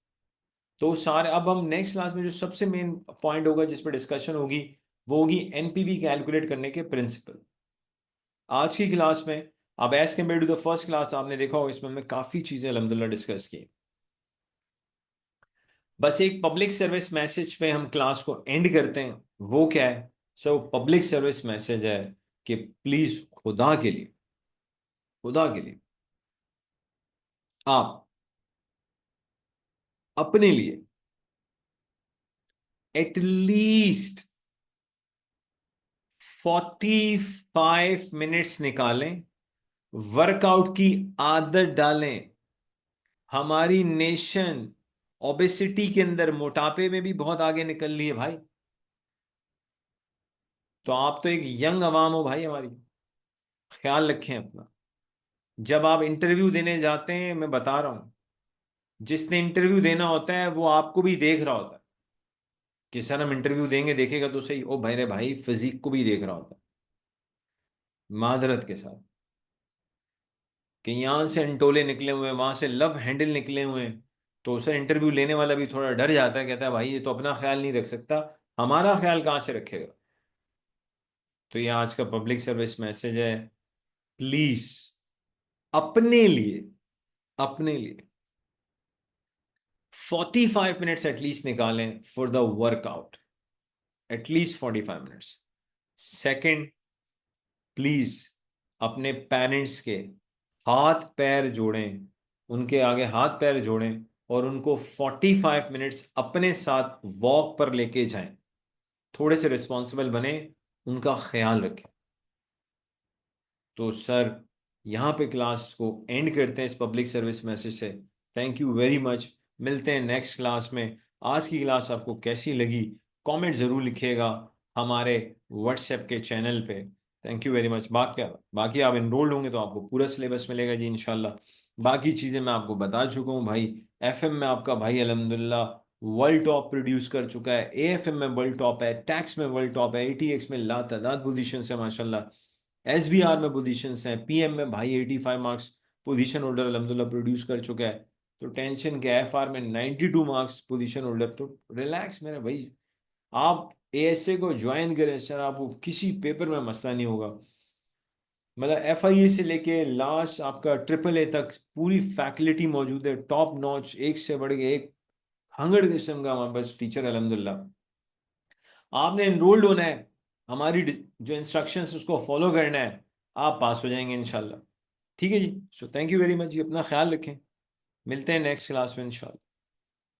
तो सारे अब हम नेक्स्ट क्लास में जो सबसे मेन पॉइंट होगा जिस पर डिस्कशन होगी वो होगी एनपीवी कैलकुलेट करने के प्रिंसिपल। आज की क्लास में, अब as compare to the first class आपने देखा होगा इसमें हमने काफी चीजें अल्हम्दुलिल्लाह डिस्कस की। बस एक पब्लिक सर्विस मैसेज पे हम क्लास को एंड करते हैं। वो क्या है सर? पब्लिक सर्विस मैसेज है कि प्लीज खुदा के लिए, खुदा के लिए आप अपने लिए एटलीस्ट 45 मिनट्स निकालें, वर्कआउट की आदत डालें। हमारी नेशन ओबेसिटी के अंदर, मोटापे में भी बहुत आगे निकल रही है भाई। तो आप तो एक यंग अवाम हो भाई हमारी, ख्याल रखें अपना। जब आप इंटरव्यू देने जाते हैं, मैं बता रहा हूं, जिसने इंटरव्यू देना होता है वो आपको भी देख रहा होता है कि सर हम इंटरव्यू देंगे, देखेगा तो सही, ओ भाई रे भाई फिजिक को भी देख रहा होता है, मादरत के साथ, कि यहां से अंटोले निकले हुए हैं, वहां से लव हैंडल निकले हुए हैं। तो सर इंटरव्यू लेने वाला भी थोड़ा डर जाता है, कहता है भाई ये तो अपना ख्याल नहीं रख सकता, हमारा ख्याल कहाँ से रखेगा। तो ये आज का पब्लिक सर्विस मैसेज है, प्लीज अपने लिए, अपने लिए 45 मिनट्स एटलीस्ट निकालें for the workout, at least 45 minutes. Second, please अपने पेरेंट्स के हाथ पैर जोड़ें, उनके आगे हाथ पैर जोड़ें और उनको 45 मिनट्स अपने साथ वॉक पर लेके जाएं। थोड़े से रिस्पॉन्सिबल बने, उनका ख्याल रखें। तो सर यहाँ पे क्लास को एंड करते हैं इस पब्लिक सर्विस मैसेज से। थैंक यू वेरी मच, मिलते हैं नेक्स्ट क्लास में। आज की क्लास आपको कैसी लगी कमेंट ज़रूर लिखिएगा हमारे व्हाट्सएप के चैनल पे। Thank you very much. बाकी आप एनरोल्ड होंगे तो आपको पूरा सिलेबस मिलेगा जी इंशाल्लाह। बाकी चीज़ें मैं आपको बता चुका हूँ भाई। एफएम में आपका भाई अल्हम्दुलिल्लाह वर्ल्ड टॉप प्रोड्यूस कर चुका है, एएफएम में वर्ल्ड टॉप है, टैक्स में वर्ल्ड टॉप है, एटीएक्स में लातादाद पोजीशन है माशाल्लाह, एसबीआर में पोजीशंस हैं, पीएम में भाई 85 मार्क्स पोजीशन होल्डर अल्हम्दुलिल्लाह प्रोड्यूस कर चुका है। तो टेंशन क्या, एफआर में 92 मार्क्स पोजीशन होल्डर। तो रिलैक्स मेरे भाई, आप एएसए को ज्वाइन करें सर, आपको किसी पेपर में मसला नहीं होगा। मतलब एफआईए से लेके लास्ट आपका ट्रिपल ए तक पूरी फैकल्टी मौजूद है, टॉप नॉच, एक से बढ़ के एक हंगड़ किस्म का हमारे पास टीचर अल्हम्दुलिल्लाह। आपने एनरोल्ड होना है, हमारी जो इंस्ट्रक्शंस उसको फॉलो करना है, आप पास हो जाएंगे इंशाल्लाह। ठीक है जी। So thank you very much जी, अपना ख्याल रखें, मिलते हैं नेक्स्ट क्लास में इंशाल्लाह।